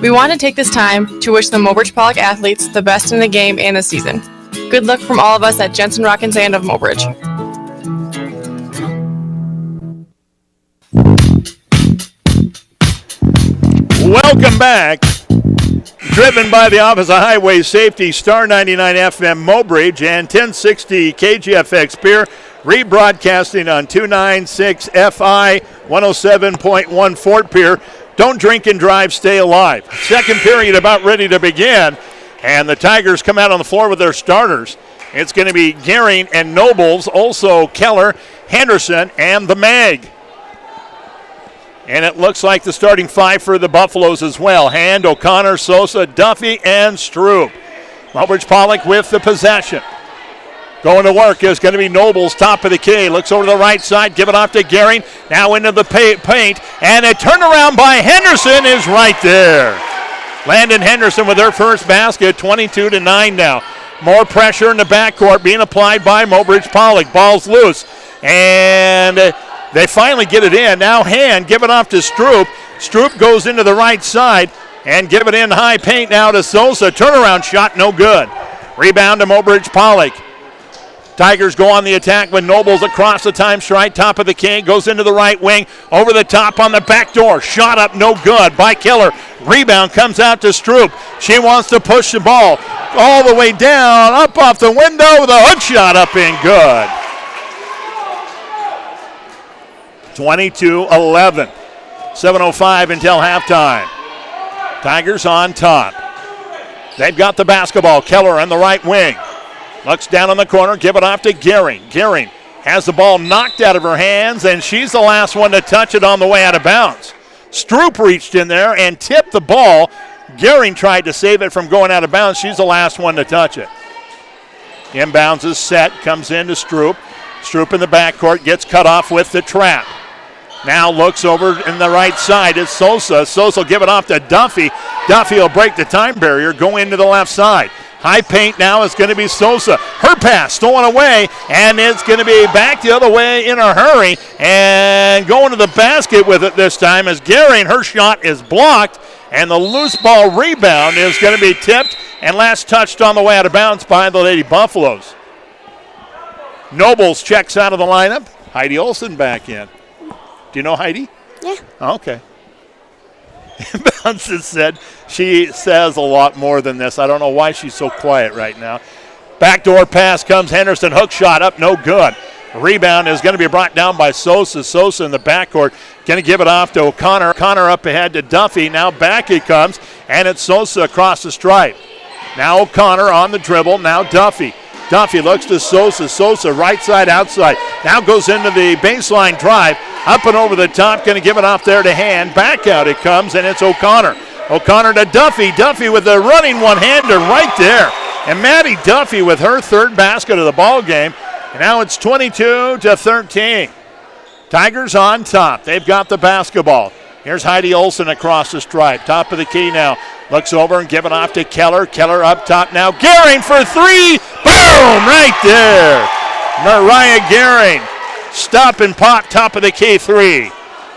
We want to take this time to wish the Mobridge-Pollock athletes the best in the game and the season. Good luck from all of us at Jensen Rock and Sand of Mobridge. Welcome back. Driven by the Office of Highway Safety, Star 99 FM Mobridge and 1060 KGFX Pier, rebroadcasting on 296 FI 107.1 Fort Pier. Don't drink and drive, stay alive. Second period about ready to begin, and the Tigers come out on the floor with their starters. It's going to be Gehring and Nobles, also Keller, Henderson, and the Mag. And it looks like the starting five for the Buffaloes as well. Hand, O'Connor, Sosa, Duffy, and Stroop. Mobridge-Pollock with the possession. Going to work is going to be Nobles, top of the key. Looks over to the right side, give it off to Gehring. Now into the paint, and a turnaround by Henderson is right there. Landon Henderson with their first basket, 22-9 now. More pressure in the backcourt being applied by Mobridge-Pollock. Ball's loose, and they finally get it in. Now Hand, give it off to Stroop. Stroop goes into the right side and give it in high paint now to Sosa. Turnaround shot, no good. Rebound to Mobridge-Pollock. Tigers go on the attack with Nobles across the time stripe. Top of the key, goes into the right wing. Over the top on the back door. Shot up, no good by Keller. Rebound comes out to Stroop. She wants to push the ball all the way down, up off the window with a hook shot up and good. 22-11. 7:05 until halftime. Tigers on top. They've got the basketball. Keller on the right wing. Looks down on the corner, give it off to Gehring. Gehring has the ball knocked out of her hands, and she's the last one to touch it on the way out of bounds. Stroop reached in there and tipped the ball. Gehring tried to save it from going out of bounds. She's the last one to touch it. Inbounds is set, comes into Stroop. Stroop in the backcourt, gets cut off with the trap. Now looks over in the right side. It's Sosa. Sosa will give it off to Duffy. Duffy will break the time barrier, go into the left side. High paint now is going to be Sosa. Her pass stolen away, and it's going to be back the other way in a hurry. And going to the basket with it this time is Gehring. Her shot is blocked, and the loose ball rebound is going to be tipped and last touched on the way out of bounds by the Lady Buffaloes. Nobles checks out of the lineup. Heidi Olsen back in. Do you know Heidi? Yeah. Okay. Bounces said she says a lot more than this. I don't know why she's so quiet right now. Backdoor pass comes Henderson. Hook shot up, no good. Rebound is going to be brought down by Sosa. Sosa in the backcourt. Going to give it off to O'Connor. O'Connor up ahead to Duffy. Now back it comes, and it's Sosa across the stripe. Now O'Connor on the dribble. Now Duffy. Duffy looks to Sosa. Sosa right side outside. Now goes into the baseline drive. Up and over the top. Going to give it off there to Hand. Back out it comes, and it's O'Connor. O'Connor to Duffy. Duffy with the running one-hander right there. And Maddie Duffy with her third basket of the ball game. And now it's 22-13. Tigers on top. They've got the basketball. Here's Heidi Olson across the stripe. Top of the key now. Looks over and give it off to Keller. Keller up top now. Gehring for three. Boom! Right there. Mariah Gehring. Stop and pop. Top of the key three.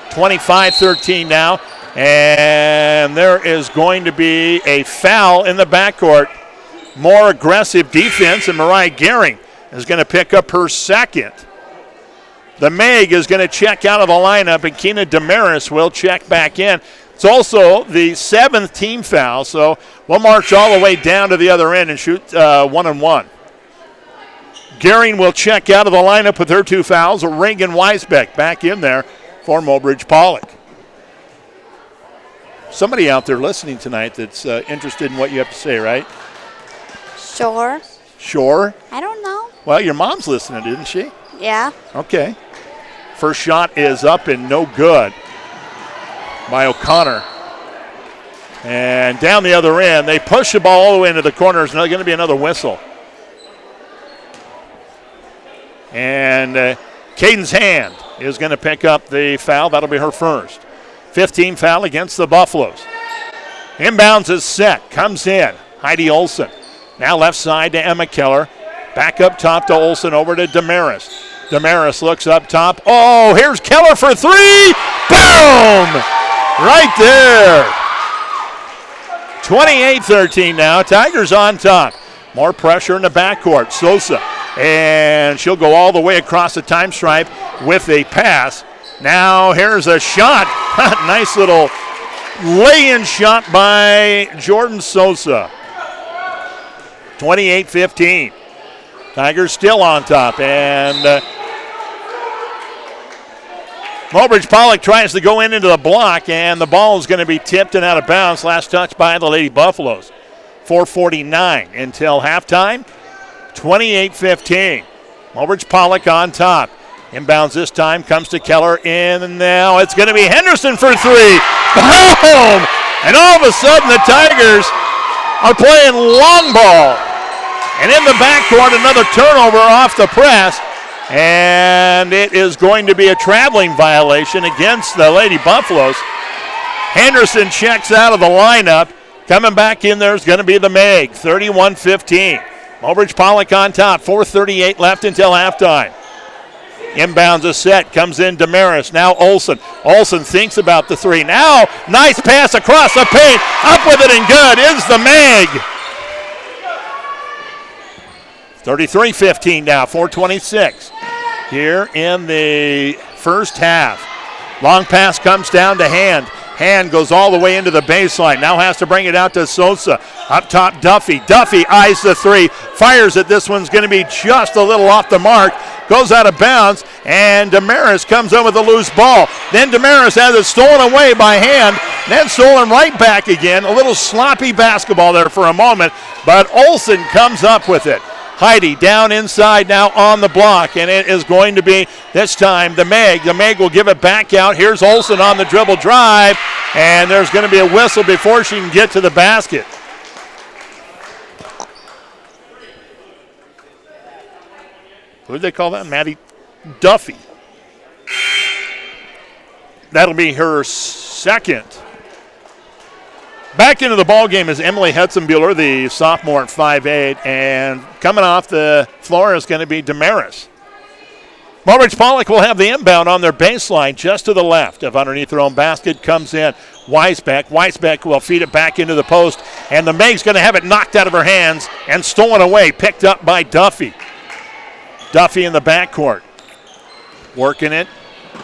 25-13 now. And there is going to be a foul in the backcourt. More aggressive defense, and Mariah Gehring is going to pick up her second. The Meg is going to check out of the lineup, and Keena Damaris will check back in. It's also the 7th team foul, so we'll march all the way down to the other end and shoot 1-on-1. Gehring will check out of the lineup with her 2 fouls. Reagan Weisbeck back in there for Mobridge-Pollock. Somebody out there listening tonight that's interested in what you have to say, right? Sure. Sure? I don't know. Well, your mom's listening, didn't she? Yeah. Okay. First shot is up and no good by O'Connor. And down the other end, they push the ball all the way into the corner. There's going to be another whistle. And Caden's Hand is going to pick up the foul. That'll be her first. 15 foul against the Buffaloes. Inbounds is set. Comes in. Heidi Olson. Now left side to Emma Keller. Back up top to Olson, over to Damaris. Damaris looks up top. Oh, here's Keller for three. Boom! Right there. 28-13 now. Tigers on top. More pressure in the backcourt. Sosa. And she'll go all the way across the time stripe with a pass. Now here's a shot. Nice little lay-in shot by Jordan Sosa. 28-15. Tigers still on top. And Mobridge-Pollock tries to go into the block, and the ball is going to be tipped and out of bounds. Last touch by the Lady Buffaloes. 4:49 until halftime. 28-15. Mobridge-Pollock on top. Inbounds this time, comes to Keller in, and now it's going to be Henderson for three. Boom! And all of a sudden the Tigers are playing long ball. And in the backcourt, another turnover off the press. And it is going to be a traveling violation against the Lady Buffaloes. Henderson checks out of the lineup. Coming back in there is going to be the Meg, 31-15. Mobridge-Pollock on top, 4:38 left until halftime. Inbounds a set, comes in Damaris, now Olson. Olson thinks about the three. Now, nice pass across the paint. Up with it and good is the Meg. 33-15 now, 4:26 here in the first half. Long pass comes down to Hand. Hand goes all the way into the baseline. Now has to bring it out to Sosa. Up top, Duffy. Duffy eyes the three. Fires it. This one's going to be just a little off the mark. Goes out of bounds. And Damaris comes in with a loose ball. Then Damaris has it stolen away by Hand. Then stolen right back again. A little sloppy basketball there for a moment. But Olson comes up with it. Heidi down inside now on the block, and it is going to be, this time, the Meg. The Meg will give it back out. Here's Olson on the dribble drive, and there's going to be a whistle before she can get to the basket. Who did they call that? Maddie Duffy. That'll be her second. Back into the ball game is Emily Hetzenbuehler, the sophomore at 5'8", and coming off the floor is going to be Damaris. Mobridge-Pollock will have the inbound on their baseline just to the left of underneath their own basket. Comes in Weisbeck. Weisbeck will feed it back into the post, and the Meg's going to have it knocked out of her hands and stolen away, picked up by Duffy. Duffy in the backcourt, working it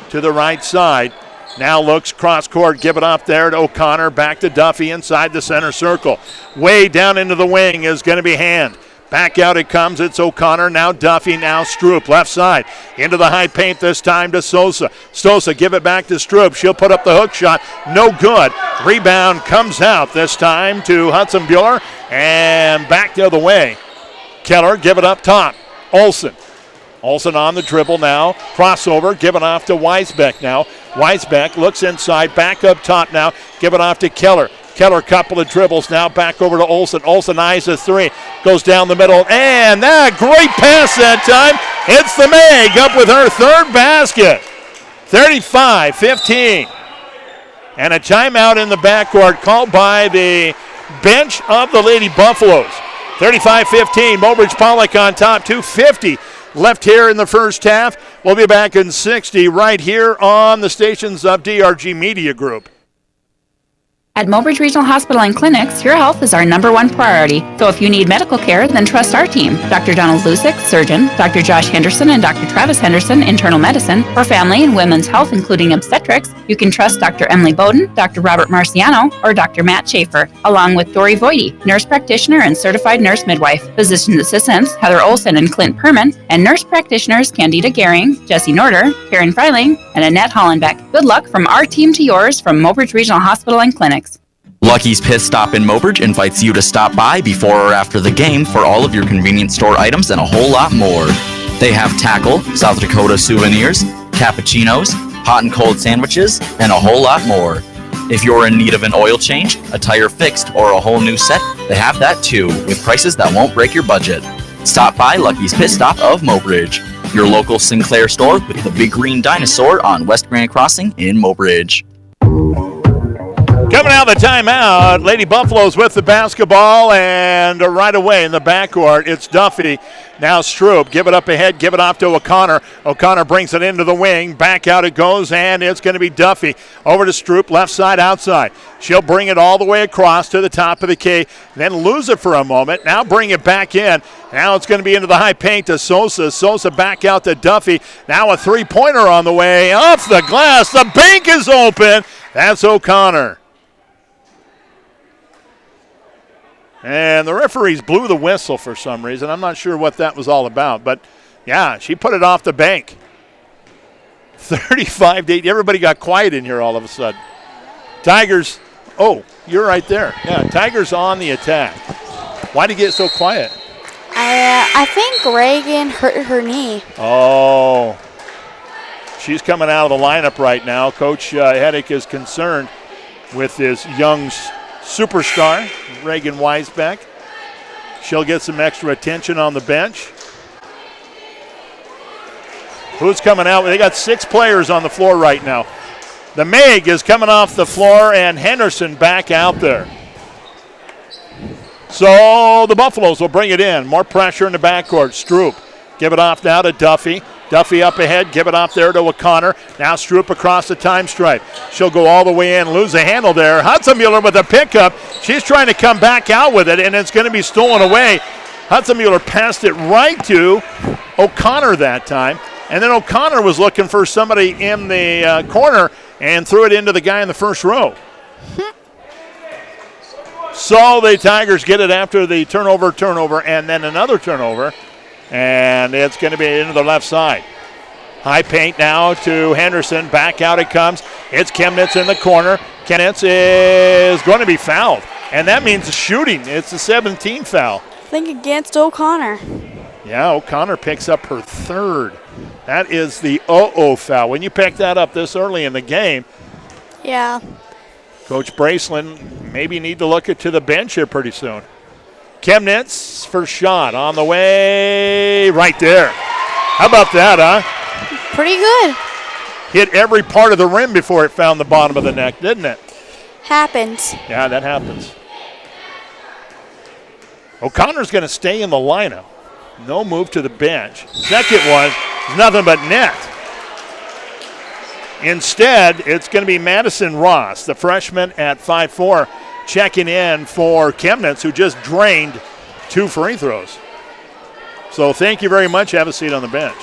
to the right side. Now looks cross court, give it off there to O'Connor, back to Duffy inside the center circle. Way down into the wing is going to be Hand. Back out it comes, it's O'Connor, now Duffy, now Stroop, left side. Into the high paint this time to Sosa. Sosa, give it back to Stroop. She'll put up the hook shot, no good. Rebound comes out this time to Hetzenbuehler, and back the other way Keller, give it up top. Olsen on the dribble now. Crossover, give it off to Weisbeck now. Weisbeck looks inside, back up top now. Give it off to Keller. Keller, couple of dribbles now, back over to Olsen. Olsen eyes a three, goes down the middle, and that great pass that time. It's the Meg up with her third basket. 35-15. And a timeout in the backcourt called by the bench of the Lady Buffaloes. 35-15, Mobridge-Pollock on top, 2:50 left here in the first half. We'll be back in 60 right here on the stations of DRG Media Group. At Mobridge Regional Hospital and Clinics, your health is our number one priority. So if you need medical care, then trust our team. Dr. Donald Lusick, surgeon, Dr. Josh Henderson, and Dr. Travis Henderson, internal medicine. For family and women's health, including obstetrics, you can trust Dr. Emily Bowden, Dr. Robert Marciano, or Dr. Matt Schaefer, along with Dory Voidy, nurse practitioner and certified nurse midwife. Physician assistants, Heather Olson and Clint Perman, and nurse practitioners, Candida Gehring, Jesse Norder, Karen Freiling, and Annette Hollenbeck. Good luck from our team to yours from Mobridge Regional Hospital and Clinics. Lucky's Pit Stop in Mobridge invites you to stop by before or after the game for all of your convenience store items and a whole lot more. They have tackle, South Dakota souvenirs, cappuccinos, hot and cold sandwiches, and a whole lot more. If you're in need of an oil change, a tire fixed, or a whole new set, they have that too, with prices that won't break your budget. Stop by Lucky's Pit Stop of Mobridge, your local Sinclair store with the big green dinosaur on West Grand Crossing in Mobridge. Coming out of the timeout, Lady Buffaloes with the basketball, and right away in the backcourt, it's Duffy. Now Stroop, give it up ahead, give it off to O'Connor. O'Connor brings it into the wing, back out it goes, and it's going to be Duffy. Over to Stroop, left side, outside. She'll bring it all the way across to the top of the key, then lose it for a moment. Now bring it back in. Now it's going to be into the high paint to Sosa. Sosa back out to Duffy. Now a three-pointer on the way, off the glass. The bank is open. That's O'Connor. And the referees blew the whistle for some reason. I'm not sure what that was all about. But, yeah, she put it off the bank. 35-8. Everybody got quiet in here all of a sudden. Tigers. Oh, you're right there. Yeah, Tigers on the attack. Why did you get so quiet? I think Reagan hurt her knee. Oh. She's coming out of the lineup right now. Coach Heddick is concerned with his young superstar, Reagan Weisbeck. She'll get some extra attention on the bench. Who's coming out? They got 6 players on the floor right now. The Meg is coming off the floor, and Henderson back out there. So the Buffaloes will bring it in. More pressure in the backcourt. Stroop, give it off now to Duffy. Duffy up ahead, give it off there to O'Connor. Now Stroop across the time stripe. She'll go all the way in, lose a handle there. Hudson-Mueller with a pickup. She's trying to come back out with it, and it's going to be stolen away. Hudson-Mueller passed it right to O'Connor that time, and then O'Connor was looking for somebody in the corner and threw it into the guy in the first row. So the Tigers get it after the turnover, and then another turnover. And it's going to be into the left side. High paint now to Henderson. Back out it comes. It's Chemnitz in the corner. Chemnitz is going to be fouled. And that means shooting. It's a 17 foul. I think against O'Connor. Yeah, O'Connor picks up her third. That is the foul. When you pick that up this early in the game. Yeah. Coach Braceland maybe need to look to the bench here pretty soon. Chemnitz for shot on the way right there. How about that, huh? Pretty good. Hit every part of the rim before it found the bottom of the net, didn't it? Happens. Yeah, that happens. O'Connor's going to stay in the lineup. No move to the bench. Second one is nothing but net. Instead, it's going to be Madison Ross, the freshman at 5'4", checking in for Chemnitz, who just drained 2 free throws. So thank you very much. Have a seat on the bench.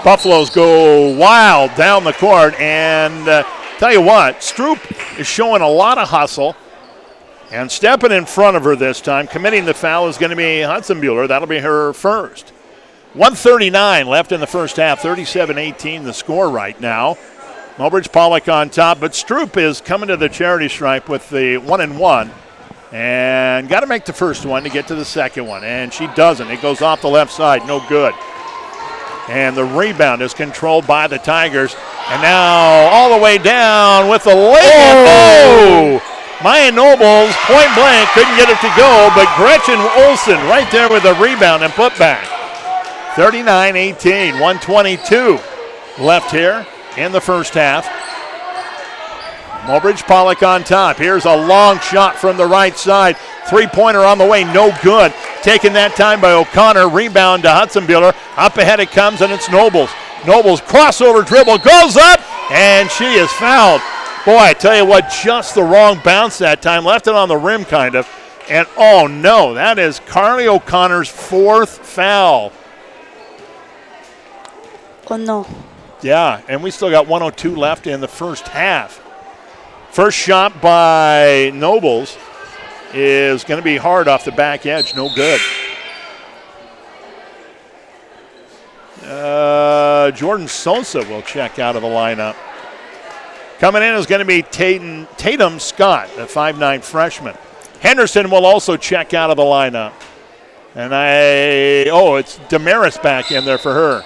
Buffaloes go wild down the court, and tell you what, Stroop is showing a lot of hustle and stepping in front of her this time. Committing the foul is going to be Hudson-Mueller. That'll be her first. 1:39 left in the first half, 37-18 the score right now. Mobridge-Pollock on top, but Stroop is coming to the charity stripe with the 1-and-1. And got to make the first one to get to the second one. And she doesn't. It goes off the left side. No good. And the rebound is controlled by the Tigers. And now all the way down with the layup. Oh! Maya Nobles, point blank, couldn't get it to go, but Gretchen Olsen right there with the rebound and put back. 39-18, 122 left here in the first half. Mobridge-Pollock on top. Here's a long shot from the right side. Three-pointer on the way, no good. Taken that time by O'Connor. Rebound to Hudsonville. Up ahead it comes, and it's Nobles. Nobles crossover dribble, goes up, and she is fouled. Boy, I tell you what, just the wrong bounce that time. Left it on the rim, kind of. And, oh, no, that is Carly O'Connor's fourth foul. Oh, no. Yeah, and we still got 102 left in the first half. First shot by Nobles is going to be hard off the back edge. No good. Jordan Sosa will check out of the lineup. Coming in is going to be Tatum Scott, a 5'9 freshman. Henderson will also check out of the lineup. And it's Damaris back in there for her.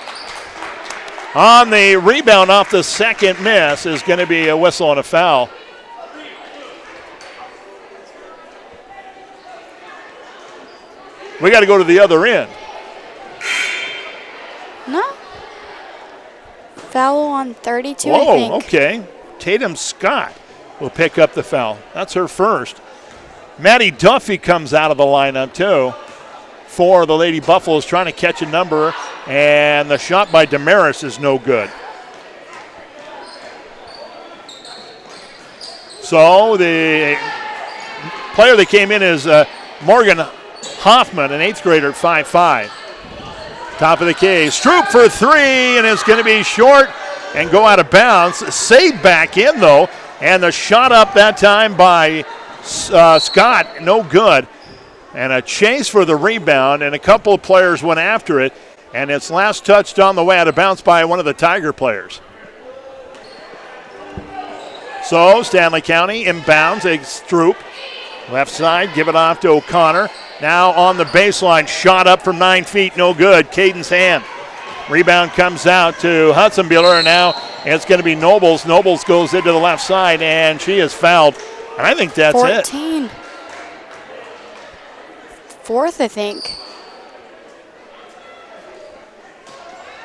On the rebound off the second miss is going to be a whistle and a foul. We got to go to the other end. No. Foul on 32, Whoa, I think. Okay. Tatum Scott will pick up the foul. That's her first. Maddie Duffy comes out of the lineup, too, for the Lady Buffaloes, trying to catch a number, and the shot by Damaris is no good. So the player that came in is Morgan Hoffman, an 8th grader at 5'5". Top of the K. Stroop for three, and it's going to be short and go out of bounds. Saved back in, though, and the shot up that time by Scott, no good. And a chase for the rebound, and a couple of players went after it, and it's last touched on the way out of bounds by one of the Tiger players. So Stanley County inbounds, Stroop. Left side, give it off to O'Connor. Now on the baseline, shot up from 9 feet, no good. Caden's hand. Rebound comes out to Hudsonville, and now it's going to be Nobles. Nobles goes into the left side, and she is fouled. And I think that's 14. Fourth, I think.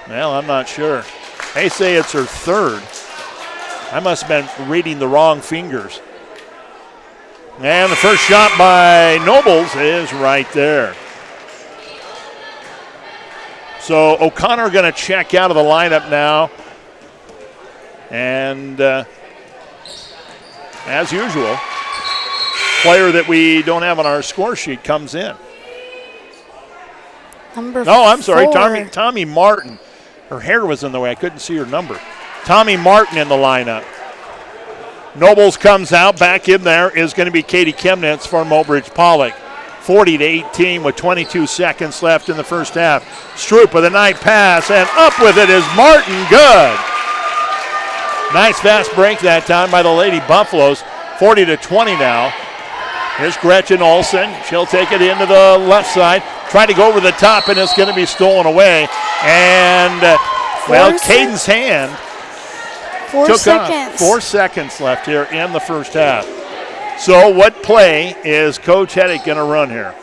Well, I'm not sure. They say it's her third. I must have been reading the wrong fingers. And the first shot by Nobles is right there. So O'Connor going to check out of the lineup now. And as usual, player that we don't have on our score sheet comes in. Number No, I'm sorry, 4. Tommy Martin. Her hair was in the way. I couldn't see her number. Tommy Martin in the lineup. Nobles comes out. Back in there is going to be Katie Chemnitz for Mobridge-Pollock. 40-18 with 22 seconds left in the first half. Stroop with a nice pass, and up with it is Martin. Good. Nice fast break that time by the Lady Buffaloes. 40-20 now. Here's Gretchen Olsen. She'll take it into the left side. Try to go over the top, and it's going to be stolen away. And, Caden's hand 4 seconds. 4 seconds left here in the first half. So what play is Coach Heddick going to run here?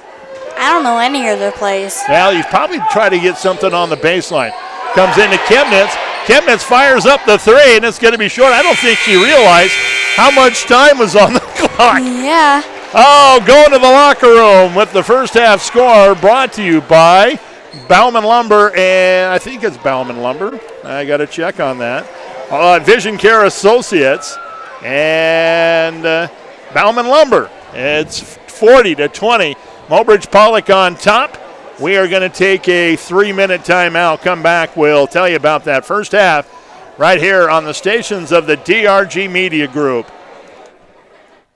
I don't know any of their plays. Well, he's probably trying to get something on the baseline. Comes into Chemnitz. Chemnitz fires up the three, and it's going to be short. I don't think she realized how much time was on the clock. Yeah. Oh, going to the locker room with the first half score brought to you by Bauman Lumber, and I think it's Bauman Lumber. I got to check on that. Vision Care Associates and Bauman Lumber. It's 40-20. Mobridge-Pollock on top. We are going to take a 3-minute timeout. Come back. We'll tell you about that first half right here on the stations of the DRG Media Group.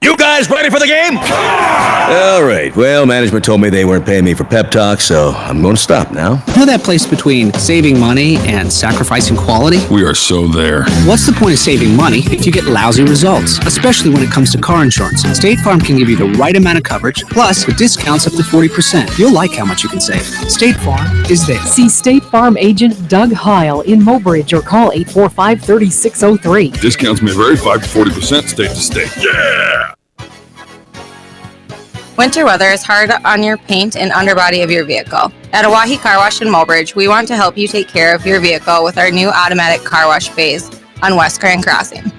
You guys ready for the game? All right. Well, management told me they weren't paying me for pep talks, so I'm going to stop now. You know that place between saving money and sacrificing quality? We are so there. What's the point of saving money if you get lousy results? Especially when it comes to car insurance. State Farm can give you the right amount of coverage, plus with discounts up to 40%. You'll like how much you can save. State Farm is there. See State Farm agent Doug Heil in Mobridge or call 845-3603. Discounts may vary 5 to 40% state to state. Yeah! Winter weather is hard on your paint and underbody of your vehicle. At Oahe Car Wash in Mobridge, we want to help you take care of your vehicle with our new automatic car wash bays on West Grand Crossing.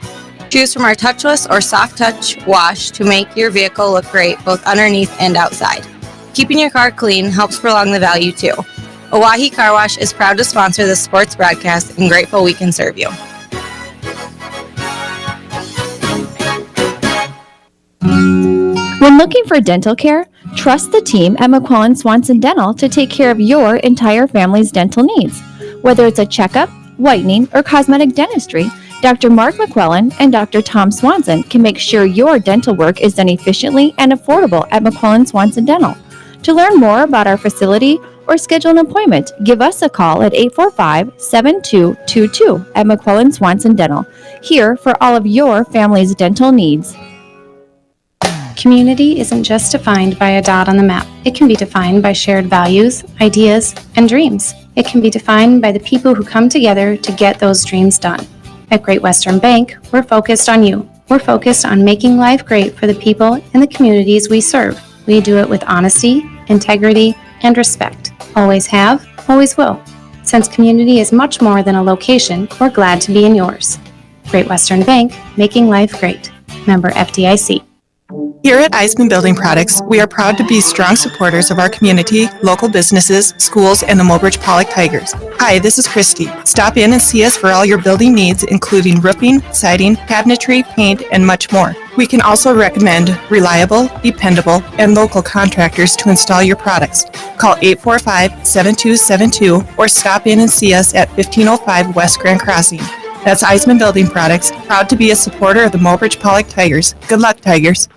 Choose from our touchless or soft touch wash to make your vehicle look great both underneath and outside. Keeping your car clean helps prolong the value too. Oahe Car Wash is proud to sponsor this sports broadcast and grateful we can serve you. When looking for dental care, trust the team at McQuillan Swanson Dental to take care of your entire family's dental needs. Whether it's a checkup, whitening, or cosmetic dentistry, Dr. Mark McQuillan and Dr. Tom Swanson can make sure your dental work is done efficiently and affordable at McQuillan Swanson Dental. To learn more about our facility or schedule an appointment, give us a call at 845-7222 at McQuillan Swanson Dental, here for all of your family's dental needs. Community isn't just defined by a dot on the map. It can be defined by shared values, ideas, and dreams. It can be defined by the people who come together to get those dreams done. At Great Western Bank, we're focused on you. We're focused on making life great for the people and the communities we serve. We do it with honesty, integrity, and respect. Always have, always will. Since community is much more than a location, we're glad to be in yours. Great Western Bank, making life great. Member FDIC. Here at Eisman Building Products, we are proud to be strong supporters of our community, local businesses, schools, and the Mobridge-Pollock Tigers. Hi, this is Christy. Stop in and see us for all your building needs, including roofing, siding, cabinetry, paint, and much more. We can also recommend reliable, dependable, and local contractors to install your products. Call 845-7272 or stop in and see us at 1505 West Grand Crossing. That's Eisman Building Products, proud to be a supporter of the Mobridge-Pollock Tigers. Good luck, Tigers.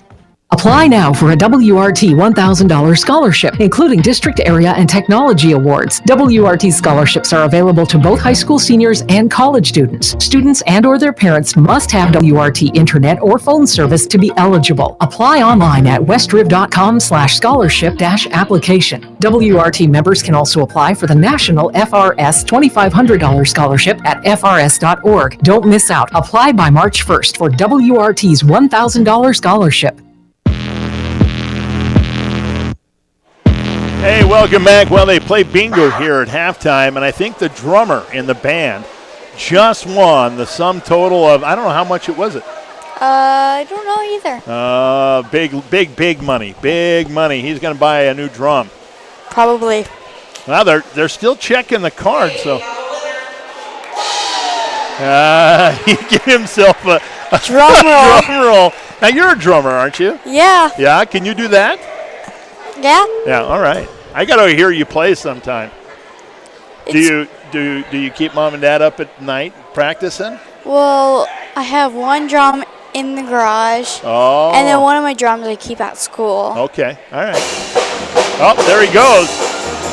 Apply now for a WRT $1,000 scholarship, including district area and technology awards. WRT scholarships are available to both high school seniors and college students. Students and or their parents must have WRT internet or phone service to be eligible. Apply online at westriv.com/scholarship-application. WRT members can also apply for the National FRS $2,500 scholarship at frs.org. Don't miss out. Apply by March 1st for WRT's $1,000 scholarship. Hey, welcome back. Well, they play bingo here at halftime, and I think the drummer in the band just won the sum total of, I don't know how much it was. I don't know either. Big money. Big money. He's going to buy a new drum. Probably. Well, they're still checking the card, so. He gave himself a drum roll. Drum roll. Now, you're a drummer, aren't you? Yeah. Yeah, can you do that? Yeah. Yeah, all right. I got to hear you play sometime. Do you keep mom and dad up at night practicing? Well, I have one drum in the garage. Oh. And then one of my drums I keep at school. Okay, all right. Oh, there he goes.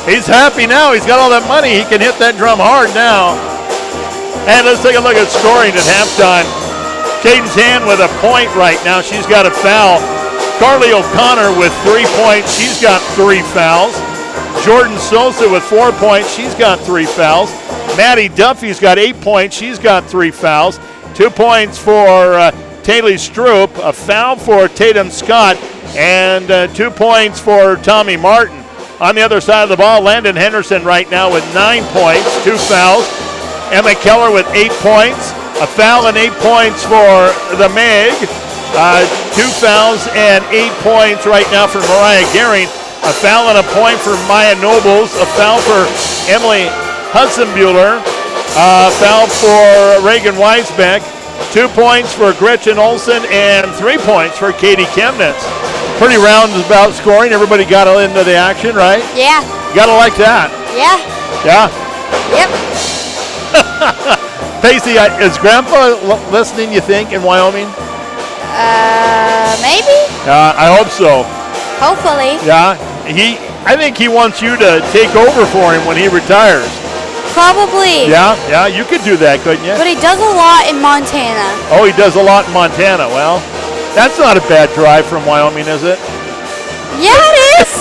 He's happy now. He's got all that money. He can hit that drum hard now. And let's take a look at scoring at halftime. Caden's Hand with a point right now. She's got a foul. Carly O'Connor with 3 points. She's got 3 fouls. Jordan Sosa with 4 points. She's got 3 fouls. Maddie Duffy's got 8 points. She's got 3 fouls. 2 points for Taylor Stroop. A foul for Tatum Scott. And 2 points for Tommy Martin. On the other side of the ball, Landon Henderson right now with 9 points. 2 fouls. Emma Keller with 8 points. A foul and 8 points for the Meg. 2 fouls and 8 points right now for Mariah Gehring. A foul and a point for Maya Nobles. A foul for Emily Hudson-Buehler. A foul for Reagan Weisbeck. 2 points for Gretchen Olson and 3 points for Katie Chemnitz. Pretty roundabout scoring. Everybody got into the action, right? Yeah. You gotta like that. Yeah. Yeah? Yep. Pacey, is Grandpa listening, you think, in Wyoming? Maybe. I hope so. Hopefully. Yeah, I think he wants you to take over for him when he retires. Probably. Yeah, you could do that, couldn't you? But he does a lot in Montana. Oh, he does a lot in Montana. Well, that's not a bad drive from Wyoming, is it? Yeah, it is.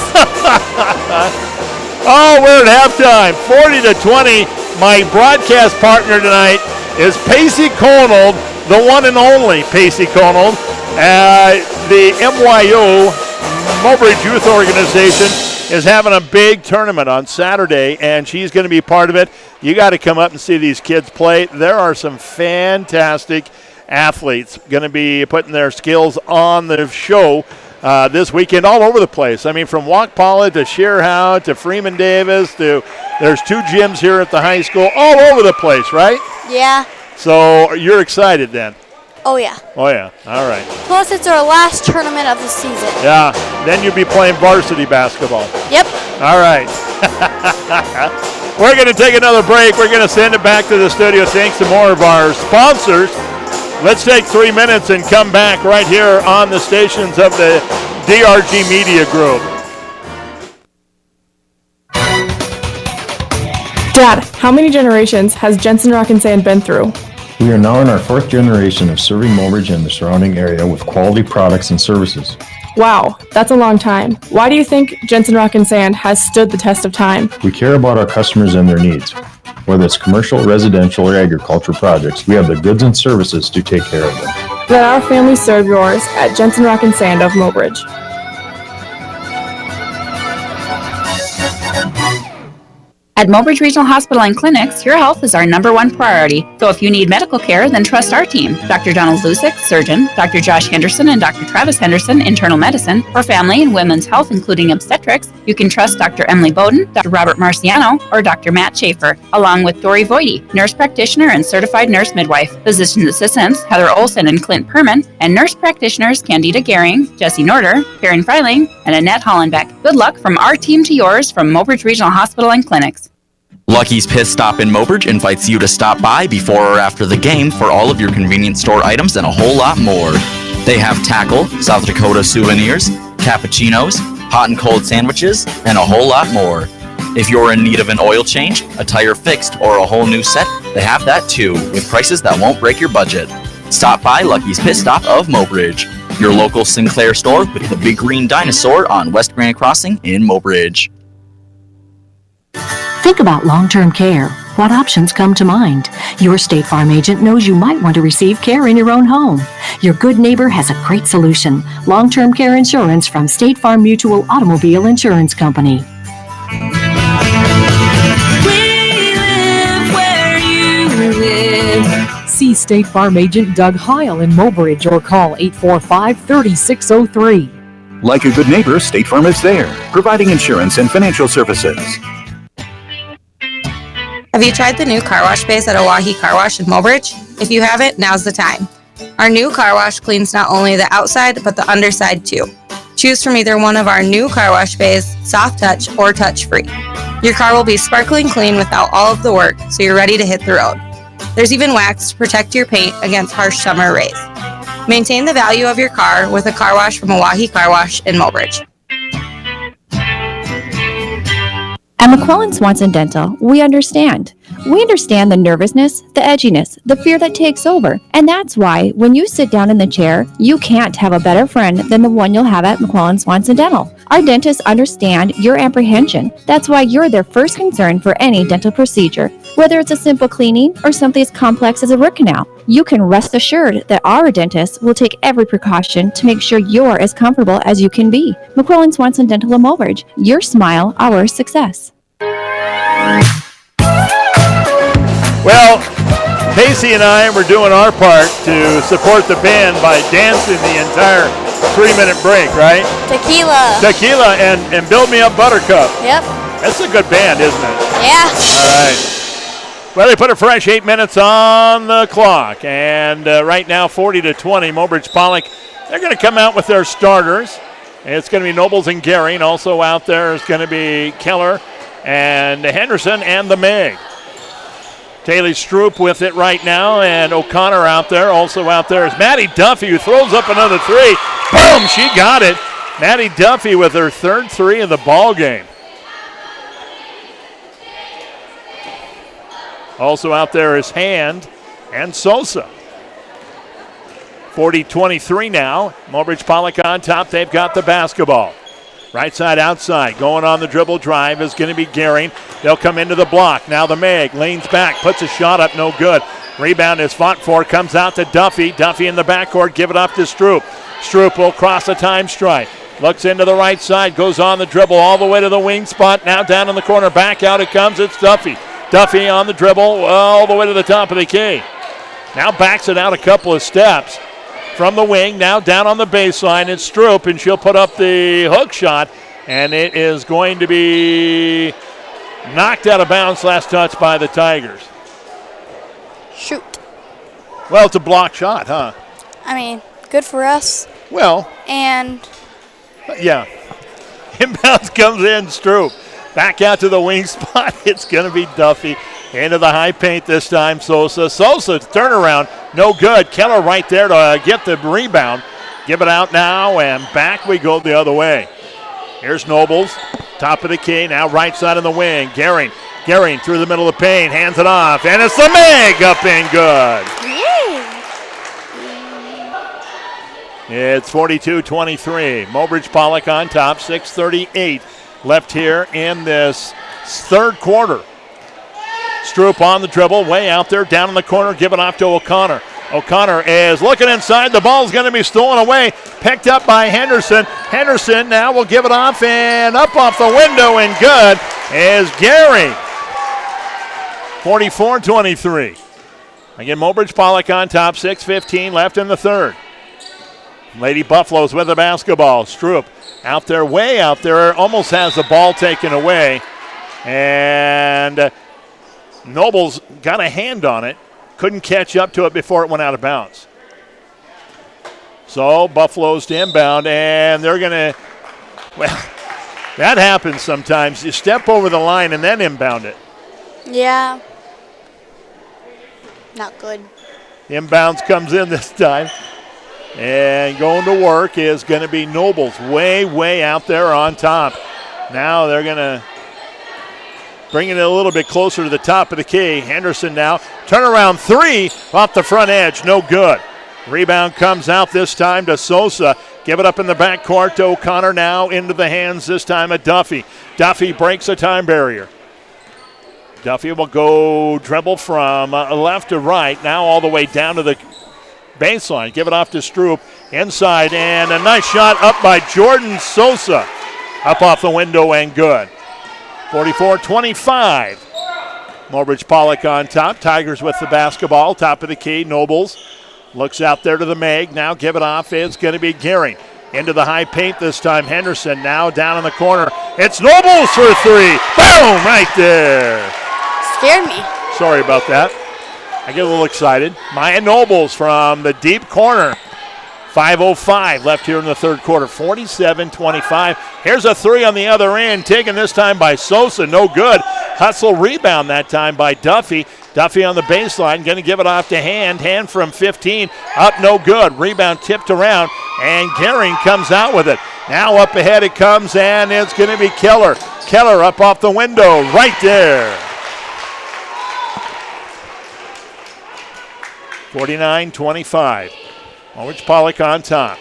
Oh, we're at halftime, 40-20. My broadcast partner tonight is Pacey Conold, the one and only Pacey Conold. The MYO Mobridge Youth Organization is having a big tournament on Saturday, and she's going to be part of it. You got to come up and see these kids play. There are some fantastic athletes going to be putting their skills on the show this weekend all over the place. I mean, from Mobridge-Pollock to Sheerhow to Freeman Davis to there's 2 gyms here at the high school, all over the place, right? Yeah. So you're excited then? Oh, yeah. Oh, yeah. All right. Plus, it's our last tournament of the season. Yeah. Then you'll be playing varsity basketball. Yep. All right. We're going to take another break. We're going to send it back to the studio. Thanks to more of our sponsors. Let's take 3 minutes and come back right here on the stations of the DRG Media Group. Dad, how many generations has Jensen Rock and Sand been through? We are now in our 4th generation of serving Mobridge and the surrounding area with quality products and services. Wow, that's a long time. Why do you think Jensen Rock and Sand has stood the test of time? We care about our customers and their needs. Whether it's commercial, residential, or agriculture projects, we have the goods and services to take care of them. Let our family serve yours at Jensen Rock and Sand of Mobridge. At Mobridge Regional Hospital and Clinics, your health is our #1 priority. So if you need medical care, then trust our team. Dr. Donald Lusick, surgeon, Dr. Josh Henderson and Dr. Travis Henderson, internal medicine. For family and women's health, including obstetrics, you can trust Dr. Emily Bowden, Dr. Robert Marciano, or Dr. Matt Schaefer, along with Dory Voidy, nurse practitioner and certified nurse midwife. Physician assistants, Heather Olson and Clint Perman, and nurse practitioners, Candida Gehring, Jesse Norder, Karen Freiling, and Annette Hollenbeck. Good luck from our team to yours from Mobridge Regional Hospital and Clinics. Lucky's Pit Stop in Mobridge invites you to stop by before or after the game for all of your convenience store items and a whole lot more. They have tackle, South Dakota souvenirs, cappuccinos, hot and cold sandwiches, and a whole lot more. If you're in need of an oil change, a tire fixed, or a whole new set, they have that too, with prices that won't break your budget. Stop by Lucky's Pit Stop of Mobridge, your local Sinclair store with the big green dinosaur on West Grand Crossing in Mobridge. Think about long-term care. What options come to mind? Your State Farm agent knows you might want to receive care in your own home. Your good neighbor has a great solution. Long-term care insurance from State Farm Mutual Automobile Insurance Company. See State Farm agent Doug Heil in Mobridge or call 845-3603. Like a good neighbor, State Farm is there, providing insurance and financial services. Have you tried the new car wash space at Oahe Car Wash in Mobridge? If you haven't, now's the time. Our new car wash cleans not only the outside, but the underside too. Choose from either one of our new car wash bays, soft touch or touch free. Your car will be sparkling clean without all of the work, so you're ready to hit the road. There's even wax to protect your paint against harsh summer rays. Maintain the value of your car with a car wash from Oahe Car Wash in Mobridge. At McClellan Swanson Dental, we understand. We understand the nervousness, the edginess, the fear that takes over. And that's why when you sit down in the chair, you can't have a better friend than the one you'll have at McClellan Swanson Dental. Our dentists understand your apprehension. That's why you're their first concern for any dental procedure. Whether it's a simple cleaning or something as complex as a root canal, you can rest assured that our dentists will take every precaution to make sure you're as comfortable as you can be. McClellan Swanson Dental in Mobridge. Your smile, our success. Well, Pacey and I were doing our part to support the band by dancing the entire 3-minute break, right? Tequila and Build Me Up Buttercup. Yep. That's a good band, isn't it? Yeah. All right. Well, they put a fresh 8 minutes on the clock, and right now 40-20, Mobridge-Pollock. They're going to come out with their starters. It's going to be Nobles and Gehring. Also out there is going to be Keller and Henderson and the Meg. Taylor Stroop with it right now, and O'Connor out there. Also out there is Matty Duffy, who throws up another three. Boom, she got it. Maddie Duffy with her third three of the ball game. Also out there is Hand and Sosa. 40-23 now. Mobridge-Pollock on top. They've got the basketball. Right side outside. Going on the dribble drive is going to be Gehring. They'll come into the block. Now the Meg leans back. Puts a shot up. No good. Rebound is fought for. Comes out to Duffy. Duffy in the backcourt. Give it up to Stroop. Stroop will cross a time strike. Looks into the right side. Goes on the dribble all the way to the wing spot. Now down in the corner. Back out it comes. It's Duffy. Duffy on the dribble all the way to the top of the key. Now backs it out a couple of steps. From the wing, now down on the baseline, it's Stroop, and she'll put up the hook shot, and it is going to be knocked out of bounds. Last touch by the Tigers. Shoot. Well, it's a block shot, huh? I mean, good for us. Well. And. Yeah. Inbounds comes in, Stroop. Back out to the wing spot. It's going to be Duffy. Into the high paint this time, Sosa. Sosa's turnaround, no good. Keller right there to get the rebound. Give it out now, and back we go the other way. Here's Nobles, top of the key, now right side of the wing. Gehring through the middle of the paint, hands it off, and it's the Meg up and good. It's 42-23. Mobridge-Pollock on top, 6:38 left here in this third quarter. Stroop on the dribble, way out there, down in the corner, give it off to O'Connor. O'Connor is looking inside. The ball's going to be stolen away. Picked up by Henderson. Henderson now will give it off, and up off the window and good is Gehring. 44-23. Again, Mobridge-Pollock on top, 6:15 left in the third. Lady Buffaloes with the basketball. Stroop out there, way out there, almost has the ball taken away. And Nobles got a hand on it, couldn't catch up to it before it went out of bounds. So Buffaloes to inbound, and they're going to, well, that happens sometimes. You step over the line and then inbound it. Yeah. Not good. Inbounds comes in this time. And going to work is going to be Nobles, way out there on top. Now they're going to bring it a little bit closer to the top of the key. Henderson now, turnaround three off the front edge, no good. Rebound comes out this time to Sosa. Give it up in the backcourt to O'Connor now into the hands this time of Duffy. Duffy breaks a time barrier. Duffy will go dribble from left to right, now all the way down to the baseline. Give it off to Stroop inside, and a nice shot up by Jordan Sosa. Up off the window and good. 44-25. Mobridge-Pollock on top. Tigers with the basketball. Top of the key. Nobles looks out there to the Meg. Now give it off. It's going to be Gehring. Into the high paint this time. Henderson now down in the corner. It's Nobles for three. Boom! Right there. Scared me. Sorry about that. I get a little excited. Maya Nobles from the deep corner. 5:05 left here in the third quarter. 47-25. Here's a three on the other end. Taken this time by Sosa. No good. Hustle rebound that time by Duffy. Duffy on the baseline. Going to give it off to Hand. Hand from 15. Up no good. Rebound tipped around. And Gehring comes out with it. Now up ahead it comes, and it's going to be Keller. Keller up off the window. Right there. 49-25. Mobridge-Pollock on top.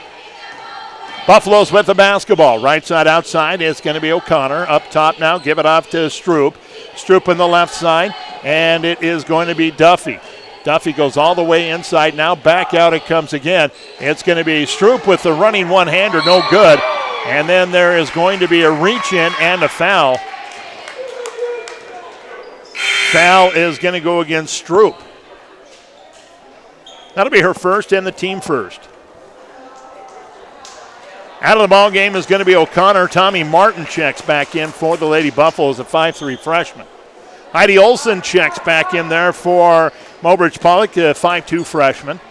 Buffaloes with the basketball. Right side outside is going to be O'Connor. Up top now, give it off to Stroop. Stroop on the left side, and it is going to be Duffy. Duffy goes all the way inside. Now back out it comes again. It's going to be Stroop with the running one-hander, no good. And then there is going to be a reach-in and a foul. Foul is going to go against Stroop. That'll be her first and the team first. Out of the ball game is going to be O'Connor. Tommy Martin checks back in for the Lady Buffaloes, a 5'3 freshman. Heidi Olson checks back in there for Mobridge-Pollock, a 5'2 freshman.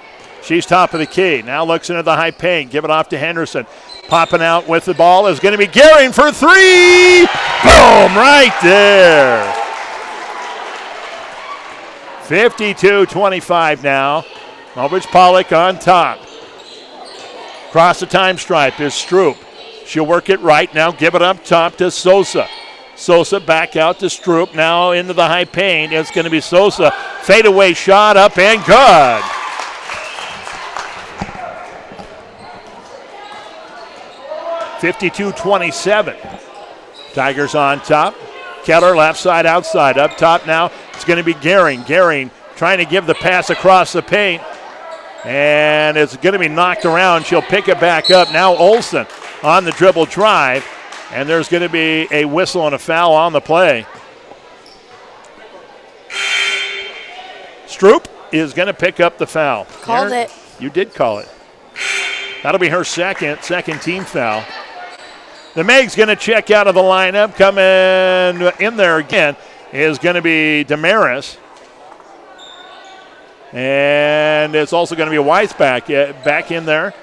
She's top of the key. Now looks into the high paint. Give it off to Henderson. Popping out with the ball is going to be Gehring for three. Boom, right there. 52-25 now. Mobridge-Pollock on top. Across the time stripe is Stroop. She'll work it right now, give it up top to Sosa. Sosa back out to Stroop, now into the high paint. It's going to be Sosa. Fadeaway shot up and good. (52-27). Tigers on top. Keller left side outside. Up top now it's going to be Gehring. Gehring trying to give the pass across the paint. And it's going to be knocked around. She'll pick it back up. Now Olsen on the dribble drive. And there's going to be a whistle and a foul on the play. Stroop is going to pick up the foul. Called it. You did call it. That'll be her second team foul. The Meg's going to check out of the lineup. Coming in there again is going to be Damaris. And it's also going to be Weisbach back in there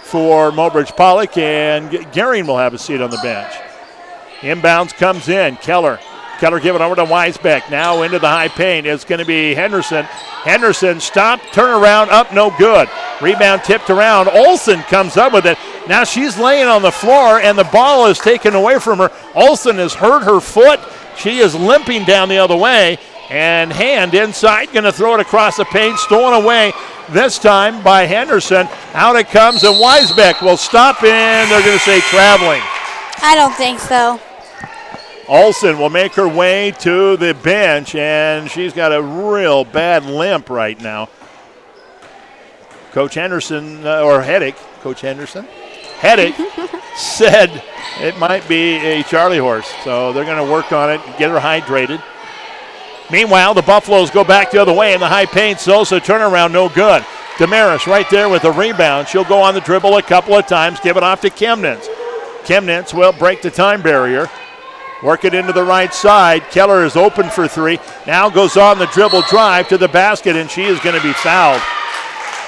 for Mobridge-Pollock, and Gehring will have a seat on the bench. Inbounds comes in. Keller giving over to Weisbach. Now into the high paint. It's going to be Henderson. Henderson stopped, turn around, up, no good. Rebound tipped around. Olsen comes up with it. Now she's laying on the floor, and the ball is taken away from her. Olsen has hurt her foot. She is limping down the other way. And Hand inside, going to throw it across the paint, stolen away this time by Henderson. Out it comes, and Weisbach will stop in. They're going to say traveling. I don't think so. Olsen will make her way to the bench, and she's got a real bad limp right now. Coach Henderson, or Heddick, Coach Henderson? Heddick said it might be a Charlie horse, so they're going to work on it, get her hydrated. Meanwhile, the Buffaloes go back the other way in the high paint. Sosa turnaround, no good. Damaris right there with the rebound. She'll go on the dribble a couple of times, give it off to Chemnitz. Chemnitz will break the time barrier. Work it into the right side. Keller is open for three. Now goes on the dribble drive to the basket, and she is going to be fouled.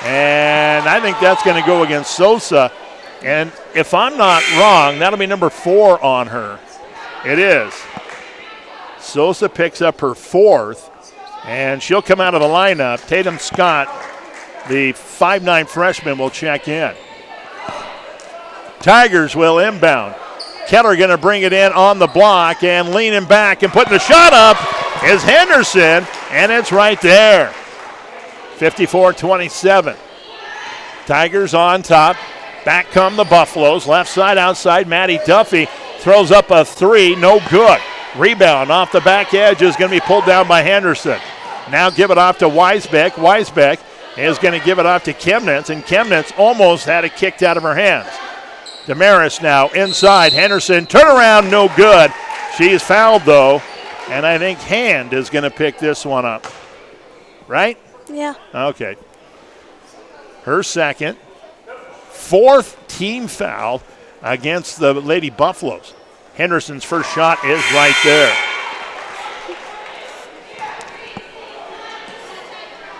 And I think that's going to go against Sosa. And if I'm not wrong, that'll be number 4 on her. It is. Sosa picks up her 4th, and she'll come out of the lineup. Tatum Scott, the 5'9" freshman, will check in. Tigers will inbound. Keller going to bring it in on the block, and leaning back and putting the shot up is Henderson, and it's right there. 54-27. Tigers on top. Back come the Buffaloes. Left side outside. Maddie Duffy throws up a 3. No good. Rebound off the back edge is going to be pulled down by Henderson. Now give it off to Weisbach. Weisbach is going to give it off to Chemnitz, and Chemnitz almost had it kicked out of her hands. Damaris now inside. Henderson, turnaround, no good. She is fouled, though, and I think Hand is going to pick this one up. Right? Yeah. Okay. Her second. 4th team foul against the Lady Buffaloes. Henderson's first shot is right there.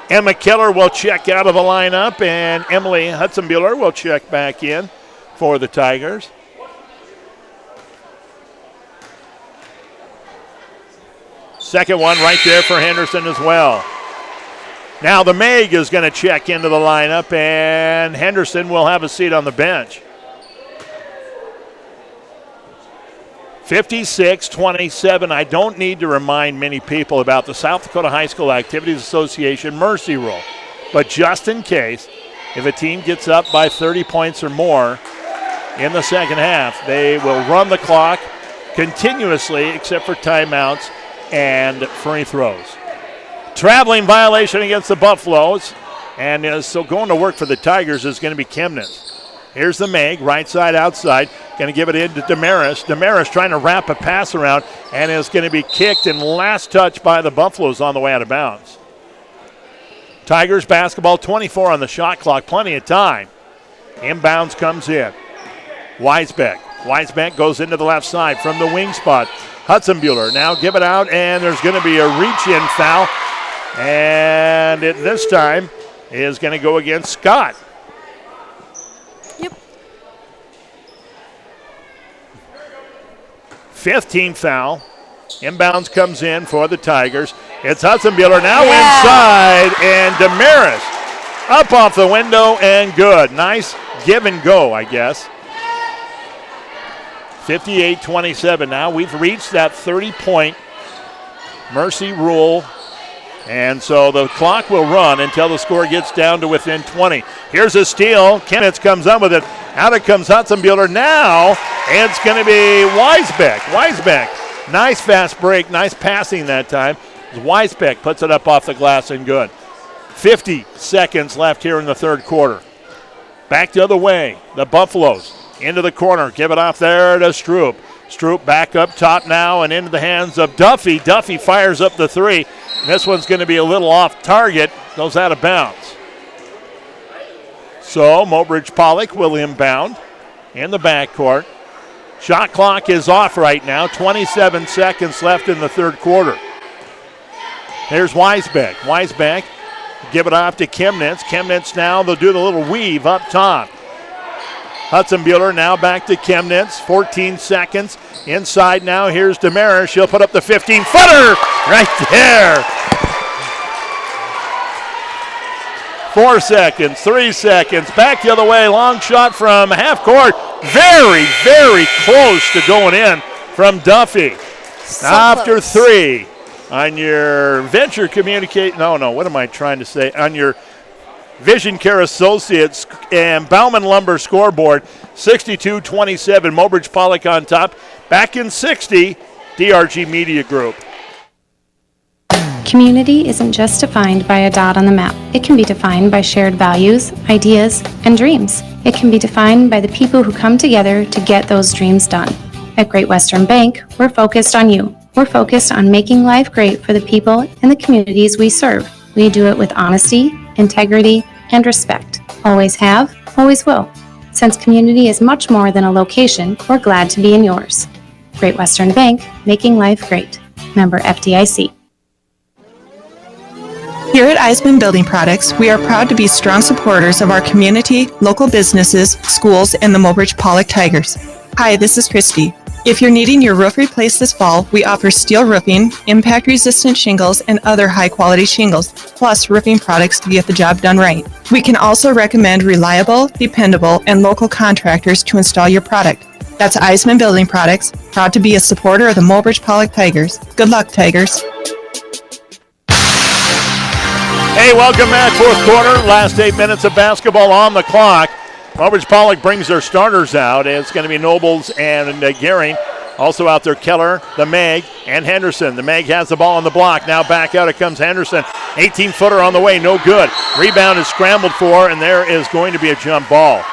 Emma Keller will check out of the lineup, and Emily Hudson-Buehler will check back in for the Tigers. Second one right there for Henderson as well. Now the Meg is going to check into the lineup, and Henderson will have a seat on the bench. 56-27. I don't need to remind many people about the South Dakota High School Activities Association mercy rule. But just in case, if a team gets up by 30 points or more in the second half, they will run the clock continuously except for timeouts and free throws. Traveling violation against the Buffaloes. And so going to work for the Tigers is going to be Chemnitz. Here's the Meg, right side, outside. Going to give it in to Damaris. Damaris trying to wrap a pass around and is going to be kicked and last touch by the Buffaloes on the way out of bounds. Tigers basketball, 24 on the shot clock, plenty of time. Inbounds comes in. Weisbach. Weisbach goes into the left side from the wing spot. Hudson-Buehler now give it out, and there's going to be a reach-in foul. And it this time is going to go against Scott. Yep. 5th team foul. Inbounds comes in for the Tigers. It's Hudson-Buehler now inside, and Damaris up off the window and good. Nice give and go, I guess. 58-27 now. We've reached that 30-point mercy rule. And so the clock will run until the score gets down to within 20. Here's a steal. Chemnitz comes up with it. Out it comes Hudson-Buehler. Now it's going to be Weisbeck. Weisbeck, nice fast break. Nice passing that time. Weisbeck puts it up off the glass and good. 50 seconds left here in the third quarter. Back the other way. The Buffaloes into the corner. Give it off there to Stroop. Stroop back up top now and into the hands of Duffy. Duffy fires up the three. This one's going to be a little off target. Goes out of bounds. So Mobridge-Pollock will inbound in the backcourt. Shot clock is off right now. 27 seconds left in the third quarter. Here's Weisbeck. Weisbeck give it off to Chemnitz. Chemnitz now, they'll do the little weave up top. Hudson-Buehler now back to Chemnitz. 14 seconds. Inside now, here's Demers. She'll put up the 15-footer right there. 4 seconds, 3 seconds. Back the other way. Long shot from half court. Very, very close to going in from Duffy. So After close. 3 on your venture communicate. No, what am I trying to say? On your Vision Care Associates and Bauman Lumber scoreboard, 62-27, Mobridge-Pollock on top. Back in 60, DRG Media Group. Community isn't just defined by a dot on the map. It can be defined by shared values, ideas, and dreams. It can be defined by the people who come together to get those dreams done. At Great Western Bank, we're focused on you. We're focused on making life great for the people and the communities we serve. We do it with honesty, integrity, and respect. Always have, always will. Since community is much more than a location, we're glad to be in yours. Great Western Bank, making life great. Member FDIC. Here at Eisman Building Products, we are proud to be strong supporters of our community, local businesses, schools, and the Mobridge-Pollock Tigers. Hi, this is Christy. If you're needing your roof replaced this fall, we offer steel roofing, impact-resistant shingles, and other high-quality shingles, plus roofing products to get the job done right. We can also recommend reliable, dependable, and local contractors to install your product. That's Eisman Building Products, proud to be a supporter of the Mobridge-Pollock Tigers. Good luck, Tigers. Hey, welcome back. Fourth quarter, last 8 minutes of basketball on the clock. Mobridge-Pollock brings their starters out. It's going to be Nobles and Gehring. Also out there, Keller, the Mag, and Henderson. The Mag has the ball on the block. Now back out it comes Henderson. 18-footer on the way, no good. Rebound is scrambled for, and there is going to be a jump ball.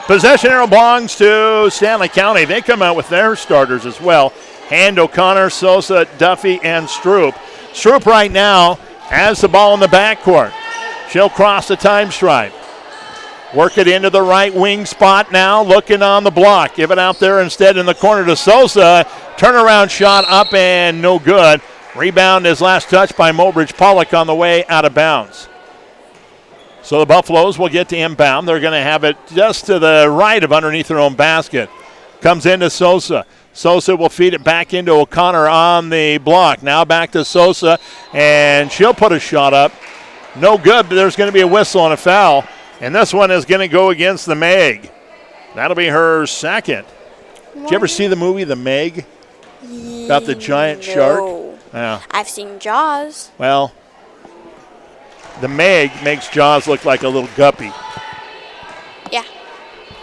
Possession arrow belongs to Stanley County. They come out with their starters as well. Hand, O'Connor, Sosa, Duffy, and Stroop. Stroop right now has the ball in the backcourt. She'll cross the time stripe. Work it into the right wing spot now, looking on the block. Give it out there instead in the corner to Sosa. Turnaround shot up and no good. Rebound is last touched by Mobridge-Pollock on the way out of bounds. So the Buffaloes will get to inbound. They're going to have it just to the right of underneath their own basket. Comes into Sosa. Sosa will feed it back into O'Connor on the block. Now back to Sosa, and she'll put a shot up. No good, but there's going to be a whistle and a foul. And this one is going to go against the Meg. That'll be her second. Did you ever see the movie The Meg? About the giant shark? Yeah. I've seen Jaws. Well, the Meg makes Jaws look like a little guppy. Yeah.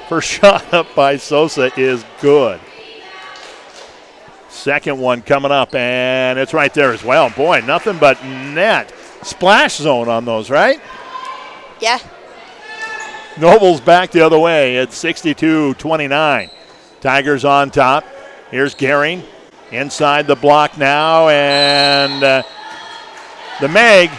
First shot up by Sosa is good. Second one coming up, and it's right there as well. Boy, nothing but net. Splash zone on those, right? Yeah. Nobles back the other way at 62-29. Tigers on top. Here's Gehring inside the block now, and the Meg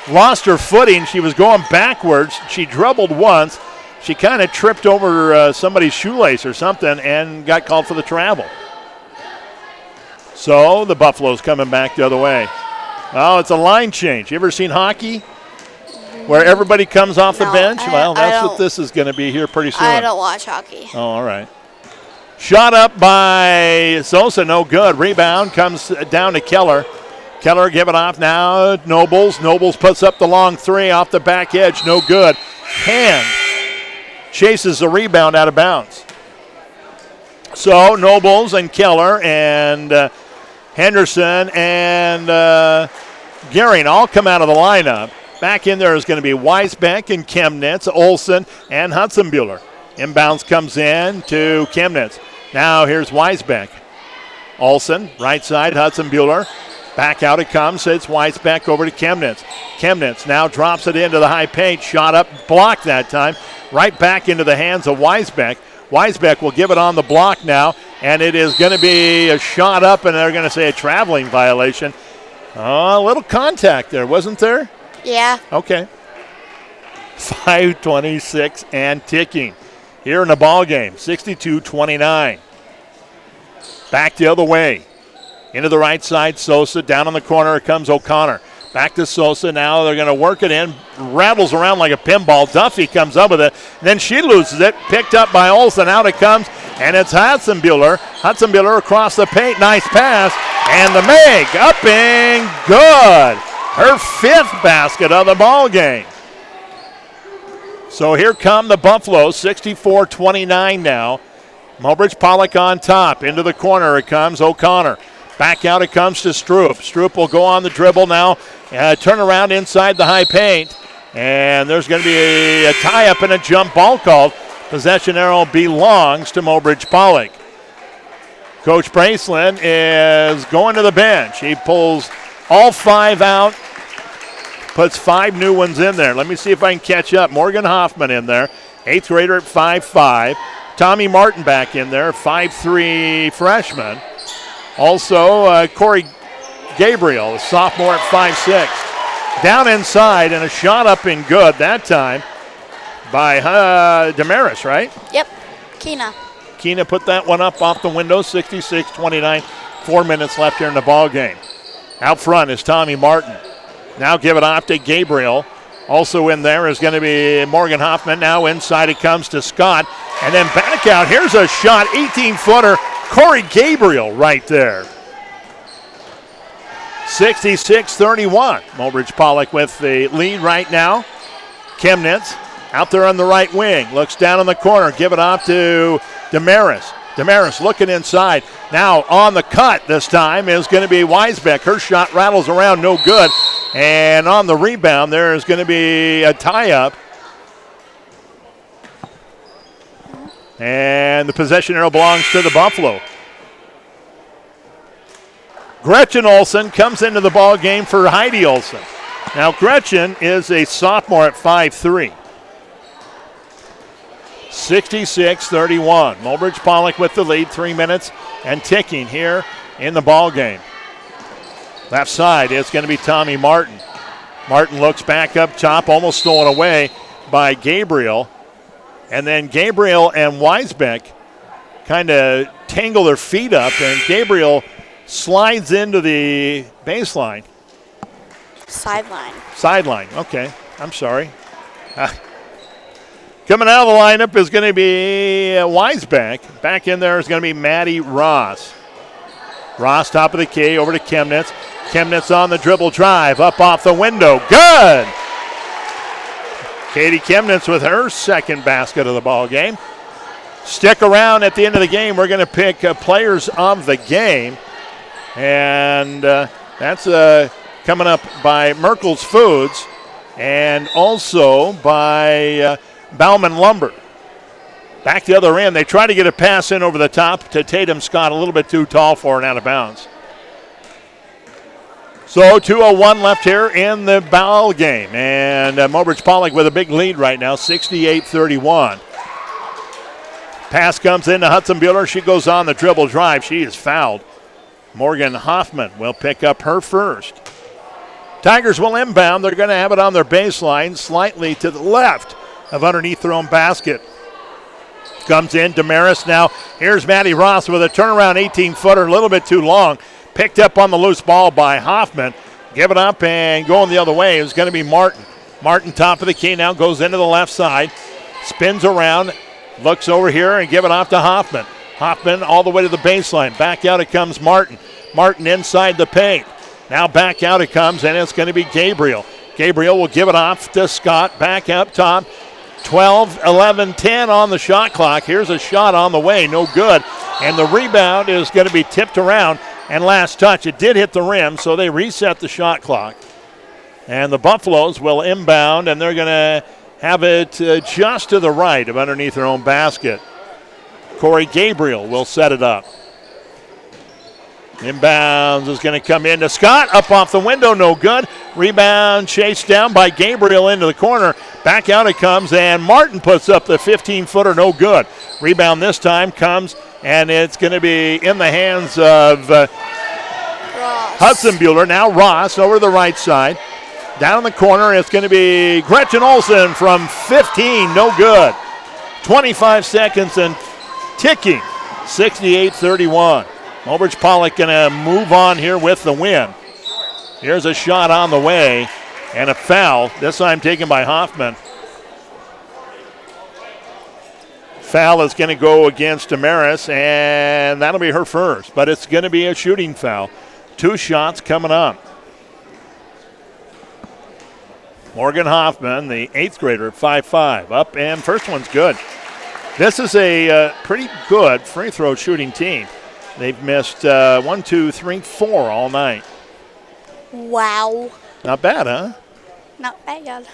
lost her footing. She was going backwards. She dribbled once. She kind of tripped over somebody's shoelace or something and got called for the travel. So the Buffaloes coming back the other way. Oh, it's a line change. You ever seen hockey where everybody comes off the bench? Well, that's what this is going to be here pretty soon. I don't watch hockey. Oh, all right. Shot up by Sosa, no good. Rebound comes down to Keller. Keller give it off now. Nobles. Nobles puts up the long three off the back edge. No good. Hand chases the rebound out of bounds. So Nobles and Keller and Henderson and Gehring all come out of the lineup. Back in there is going to be Weisbeck and Chemnitz, Olsen and Hudsonbuehler. Inbounds comes in to Chemnitz. Now here's Weisbeck. Olsen, right side, Hudsonbuehler. Back out it comes. It's Weisbeck over to Chemnitz. Chemnitz now drops it into the high paint. Shot up, blocked that time. Right back into the hands of Weisbeck. Weisbeck will give it on the block now, and it is going to be a shot up, and they're going to say a traveling violation. A little contact there, wasn't there? Yeah. Okay. 5:26 and ticking here in the ball game. 62-29. Back the other way. Into the right side, Sosa. Down on the corner comes O'Connor. Back to Sosa. Now they're going to work it in. Rattles around like a pinball. Duffy comes up with it. Then she loses it. Picked up by Olsen. Out it comes. And it's Hudsonbuehler. Hudsonbuehler across the paint. Nice pass. And the Meg up and good. Her fifth basket of the ball game. So here come the Buffaloes. 64-29 now. Mobridge-Pollock on top. Into the corner it comes. O'Connor. Back out it comes to Stroop. Stroop will go on the dribble now. Turn around inside the high paint. And there's going to be a tie-up and a jump ball called. Possession arrow belongs to Mobridge-Pollock. Coach Braceland is going to the bench. He pulls all five out. Puts five new ones in there. Let me see if I can catch up. Morgan Hoffman in there. 8th grader at 5'5". Tommy Martin back in there. 5'3" freshman. Also, Corey Gabriel, a sophomore at 5'6". Down inside and a shot up and good that time by Damaris, right? Yep. Keena. Keena put that one up off the window, 66-29. 4 minutes left here in the ball game. Out front is Tommy Martin. Now give it off to Gabriel. Also in there is going to be Morgan Hoffman. Now inside it comes to Scott. And then back out. Here's a shot, 18-footer. Corey Gabriel right there. 66-31. Mobridge-Pollock with the lead right now. Chemnitz out there on the right wing. Looks down in the corner. Give it off to Damaris. Damaris looking inside. Now on the cut this time is going to be Weisbeck. Her shot rattles around, no good. And on the rebound, there is going to be a tie-up. And the possession arrow belongs to the Buffalo. Gretchen Olsen comes into the ball game for Heidi Olsen. Now Gretchen is a sophomore at 5'3". 66-31. Mobridge-Pollock with the lead, 3 minutes and ticking here in the ball game. Left side, it's going to be Tommy Martin. Martin looks back up top, almost stolen away by Gabriel. And then Gabriel and Weisbeck kind of tangle their feet up, and Gabriel slides into the baseline. Sideline. Sideline, okay. I'm sorry. Coming out of the lineup is going to be Weisbeck. Back in there is going to be Maddie Ross. Ross, top of the key, over to Chemnitz. Chemnitz on the dribble drive, up off the window. Good! Katie Chemnitz with her second basket of the ball game. Stick around at the end of the game. We're going to pick players of the game. And that's coming up by Merkel's Foods and also by Bauman Lumber. Back the other end. They try to get a pass in over the top to Tatum Scott, a little bit too tall for and out of bounds. So 2:01 left here in the ball game. And Mobridge-Pollock with a big lead right now, 68-31. Pass comes into Hudsonbuehler. She goes on the dribble drive. She is fouled. Morgan Hoffman will pick up her first. Tigers will inbound. They're going to have it on their baseline, slightly to the left of underneath their own basket. Comes in, Damaris now. Here's Maddie Ross with a turnaround 18-footer, a little bit too long. Picked up on the loose ball by Hoffman. Give it up and going the other way is going to be Martin. Martin top of the key now, goes into the left side. Spins around, looks over here and give it off to Hoffman. Hoffman all the way to the baseline. Back out it comes Martin. Martin inside the paint. Now back out it comes, and it's going to be Gabriel. Gabriel will give it off to Scott. Back up top. 12, 11, 10 on the shot clock. Here's a shot on the way. No good. And the rebound is going to be tipped around. And last touch, it did hit the rim, so they reset the shot clock. And the Buffaloes will inbound, and they're going to have it just to the right of underneath their own basket. Corey Gabriel will set it up. Inbounds is going to come into Scott. Up off the window, no good. Rebound chased down by Gabriel into the corner. Back out it comes, and Martin puts up the 15-footer, no good. Rebound this time comes, and it's going to be in the hands of Hudson Bueller. Now Ross over the right side. Down in the corner, it's going to be Gretchen Olsen from 15, no good. 25 seconds and ticking, 68-31. Mobridge-Pollock going to move on here with the win. Here's a shot on the way and a foul, this time taken by Hoffman. Foul is going to go against Damaris, and that'll be her first, but it's going to be a shooting foul. 2 shots coming up. Morgan Hoffman, the 8th grader, 5'5", up, and first one's good. This is a pretty good free throw shooting team. They've missed 1, 2, 3, 4 all night. Wow. Not bad, huh? Not bad.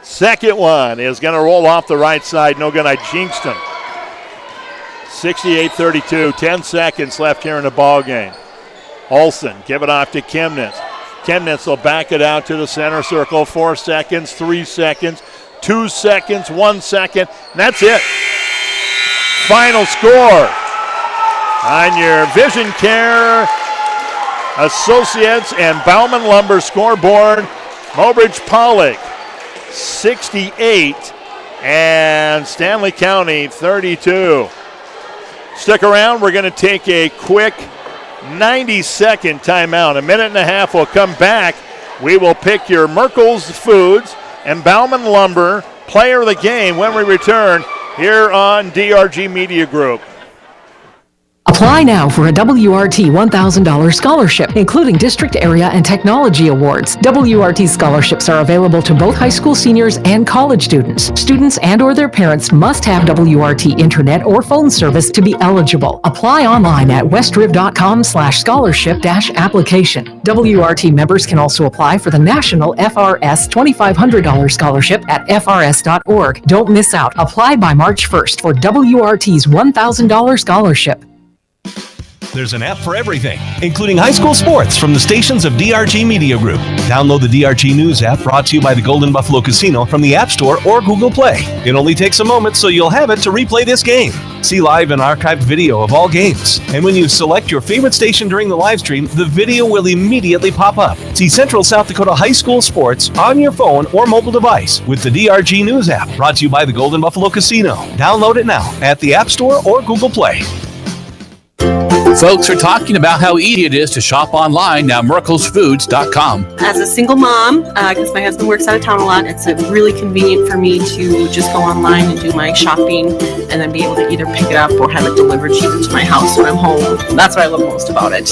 Second one is going to roll off the right side. No good. I jinxed him. 68-32. 10 seconds left here in the ball game. Olsen, give it off to Chemnitz. Chemnitz will back it out to the center circle. 4 seconds, 3 seconds, 2 seconds, 1 second. And that's it. Final score on your Vision Care Associates and Bauman Lumber scoreboard. Mobridge-Pollock 68 and Stanley County 32. Stick around. We're going to take a quick 90-second timeout. A minute and a half. We'll come back. We will pick your Merkel's Foods and Bauman Lumber player of the game when we return here on DRG Media Group. Apply now for a WRT $1,000 scholarship, including district area and technology awards. WRT scholarships are available to both high school seniors and college students. Students and or their parents must have WRT internet or phone service to be eligible. Apply online at westriv.com/scholarship-application. WRT members can also apply for the National FRS $2,500 scholarship at frs.org. Don't miss out. Apply by March 1st for WRT's $1,000 scholarship. There's an app for everything, including high school sports from the stations of DRG Media Group. Download the DRG News app brought to you by the Golden Buffalo Casino from the App Store or Google Play. It only takes a moment, so you'll have it to replay this game. See live and archived video of all games. And when you select your favorite station during the live stream, the video will immediately pop up. See Central South Dakota high school sports on your phone or mobile device with the DRG News app brought to you by the Golden Buffalo Casino. Download it now at the App Store or Google Play. Folks are talking about how easy it is to shop online now. merkelsfoods.com. As a single mom, because my husband works out of town a lot, it's really convenient for me to just go online and do my shopping and then be able to either pick it up or have it delivered even to my house when I'm home. That's what I love most about it.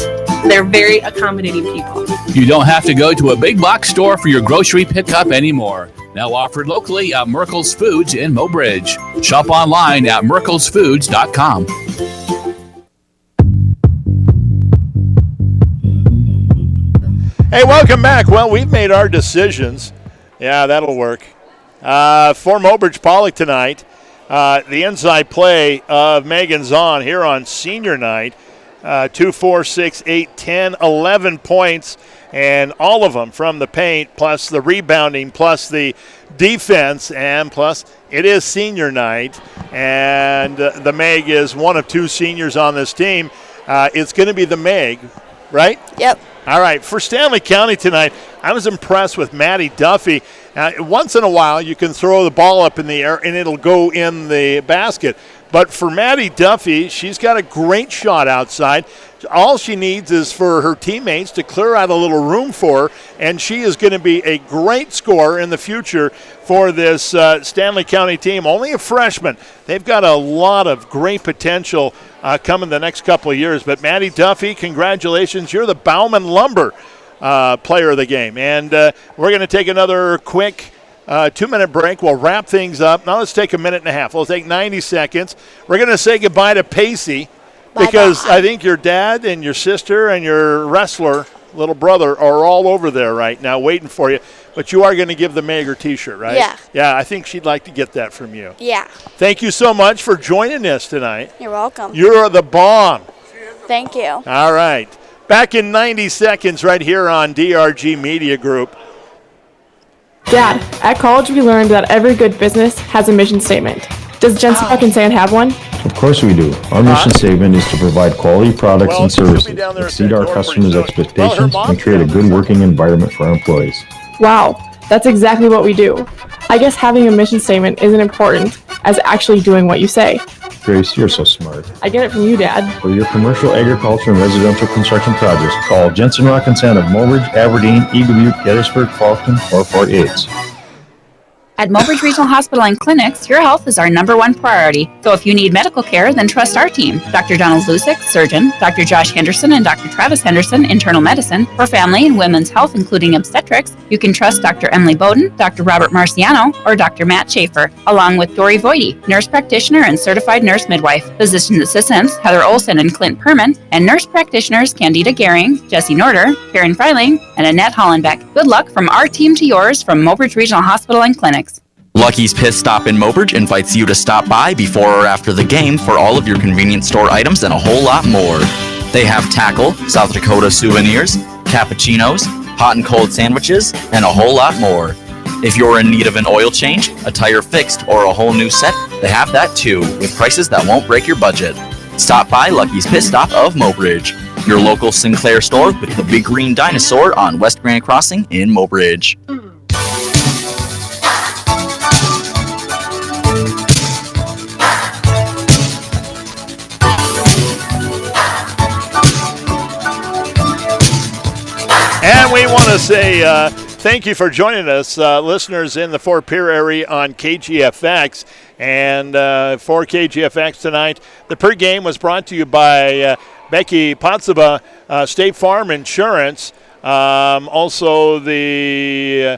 They're very accommodating people. You don't have to go to a big box store for your grocery pickup anymore. Now offered locally at Merkel's Foods in Mobridge. Shop online at merkelsfoods.com. Hey, welcome back. Well, we've made our decisions. Yeah, that'll work. For Mobridge-Pollock tonight, the inside play of Megan Zahn here on senior night. 2, 4, 6, 8, 10, 11 points, and all of them from the paint, plus the rebounding, plus the defense, and plus it is senior night. And the Meg is one of 2 seniors on this team. It's going to be the Meg, right? Yep. All right, for Stanley County tonight, I was impressed with Maddie Duffy. Once in a while, you can throw the ball up in the air, and it'll go in the basket. But for Maddie Duffy, she's got a great shot outside. All she needs is for her teammates to clear out a little room for her, and she is going to be a great scorer in the future for this Stanley County team. Only a freshman. They've got a lot of great potential coming the next couple of years. But Maddie Duffy, congratulations. You're the Bauman Lumber player of the game. And we're going to take another quick 2-minute break. We'll wrap things up. Now let's take a minute and a half. We'll take 90 seconds. We're going to say goodbye to Pacey. Because I think your dad and your sister and your wrestler, little brother, are all over there right now waiting for you. But you are going to give the Mager T-shirt, right? Yeah. Yeah, I think she'd like to get that from you. Yeah. Thank you so much for joining us tonight. You're welcome. You're the bomb. Thank you. All right. Back in 90 seconds right here on DRG Media Group. Dad, at college we learned that every good business has a mission statement. Does Jensen Rock and Sand have one? Of course we do. Our mission statement is to provide quality products and services, exceed our customers' expectations, and create a good working environment for our employees. Wow, that's exactly what we do. I guess having a mission statement isn't important as actually doing what you say. Grace, you're so smart. I get it from you, Dad. For your commercial, agriculture, and residential construction projects, call Jensen Rock and Sand of Mobridge, Aberdeen, Eagle Butte, Gettysburg, Faulkton, or Fort Yates. At Mobridge Regional Hospital and Clinics, your health is our #1 priority. So if you need medical care, then trust our team. Dr. Donald Lusick, surgeon, Dr. Josh Henderson and Dr. Travis Henderson, internal medicine. For family and women's health, including obstetrics, you can trust Dr. Emily Bowden, Dr. Robert Marciano, or Dr. Matt Schaefer, along with Dory Voidy, nurse practitioner and certified nurse midwife. Physician assistants, Heather Olson and Clint Perman, and nurse practitioners, Candida Gehring, Jesse Norder, Karen Freiling, and Annette Hollenbeck. Good luck from our team to yours from Mobridge Regional Hospital and Clinics. Lucky's Pit Stop in Mobridge invites you to stop by before or after the game for all of your convenience store items and a whole lot more. They have tackle, South Dakota souvenirs, cappuccinos, hot and cold sandwiches, and a whole lot more. If you're in need of an oil change, a tire fixed, or a whole new set, they have that too, with prices that won't break your budget. Stop by Lucky's Pit Stop of Mobridge, your local Sinclair store with the big green dinosaur on West Grand Crossing in Mobridge. And we want to say thank you for joining us, listeners in the Fort Pierre area on KGFX. And for KGFX tonight, the pregame was brought to you by Becky Potsaba, State Farm Insurance. Also the...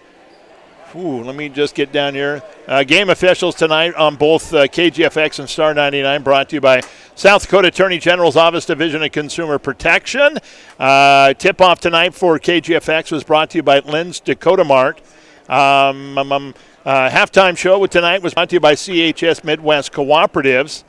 let me just get down here. Game officials tonight on both KGFX and Star 99, brought to you by South Dakota Attorney General's Office Division of Consumer Protection. Tip-off tonight for KGFX was brought to you by Lynn's Dakota Mart. Halftime show with tonight was brought to you by CHS Midwest Cooperatives.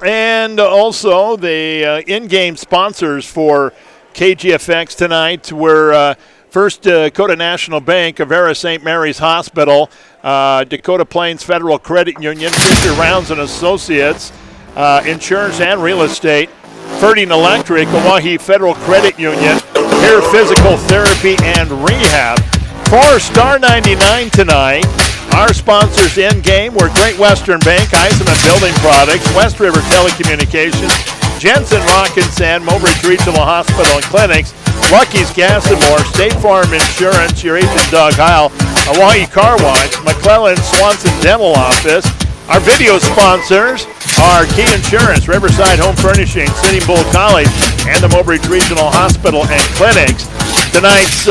And also the in-game sponsors for KGFX tonight were First Dakota National Bank, Avera St. Mary's Hospital, Dakota Plains Federal Credit Union, Fisher Rounds and Associates, Insurance and Real Estate, Ferding Electric, Oahe Federal Credit Union, Hair Physical Therapy and Rehab. For Star 99 tonight, our sponsors in game were Great Western Bank, Eisenman Building Products, West River Telecommunications, Jensen Rock and Sand, Mobridge Regional Hospital and Clinics, Lucky's Gas and More, State Farm Insurance, your agent Doug Heil, Hawaii Car Wash, McClellan Swanson Dental Office. Our video sponsors are Key Insurance, Riverside Home Furnishing, Sitting Bull College, and the Mobridge Regional Hospital and Clinics. Tonight's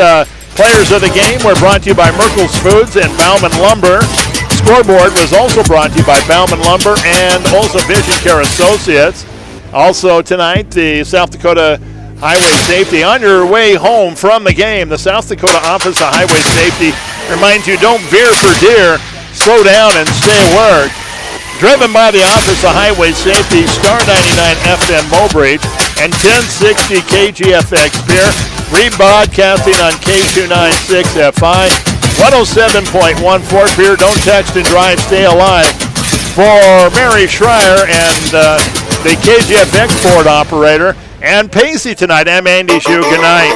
players of the game were brought to you by Merkel's Foods and Bauman Lumber. Scoreboard was also brought to you by Bauman Lumber and also Vision Care Associates. Also tonight, the South Dakota Highway Safety. On your way home from the game, the South Dakota Office of Highway Safety reminds you, don't veer for deer, slow down and stay alert. Driven by the Office of Highway Safety, Star 99 FM Mobridge and 1060 KGFX Pierre, rebroadcasting on K296 FI, 107.1 Fort Pierre. Don't text and drive, stay alive. For Mary Schreier and the KGFX board operator, and Pacey tonight. I'm Andy Shue. Good night.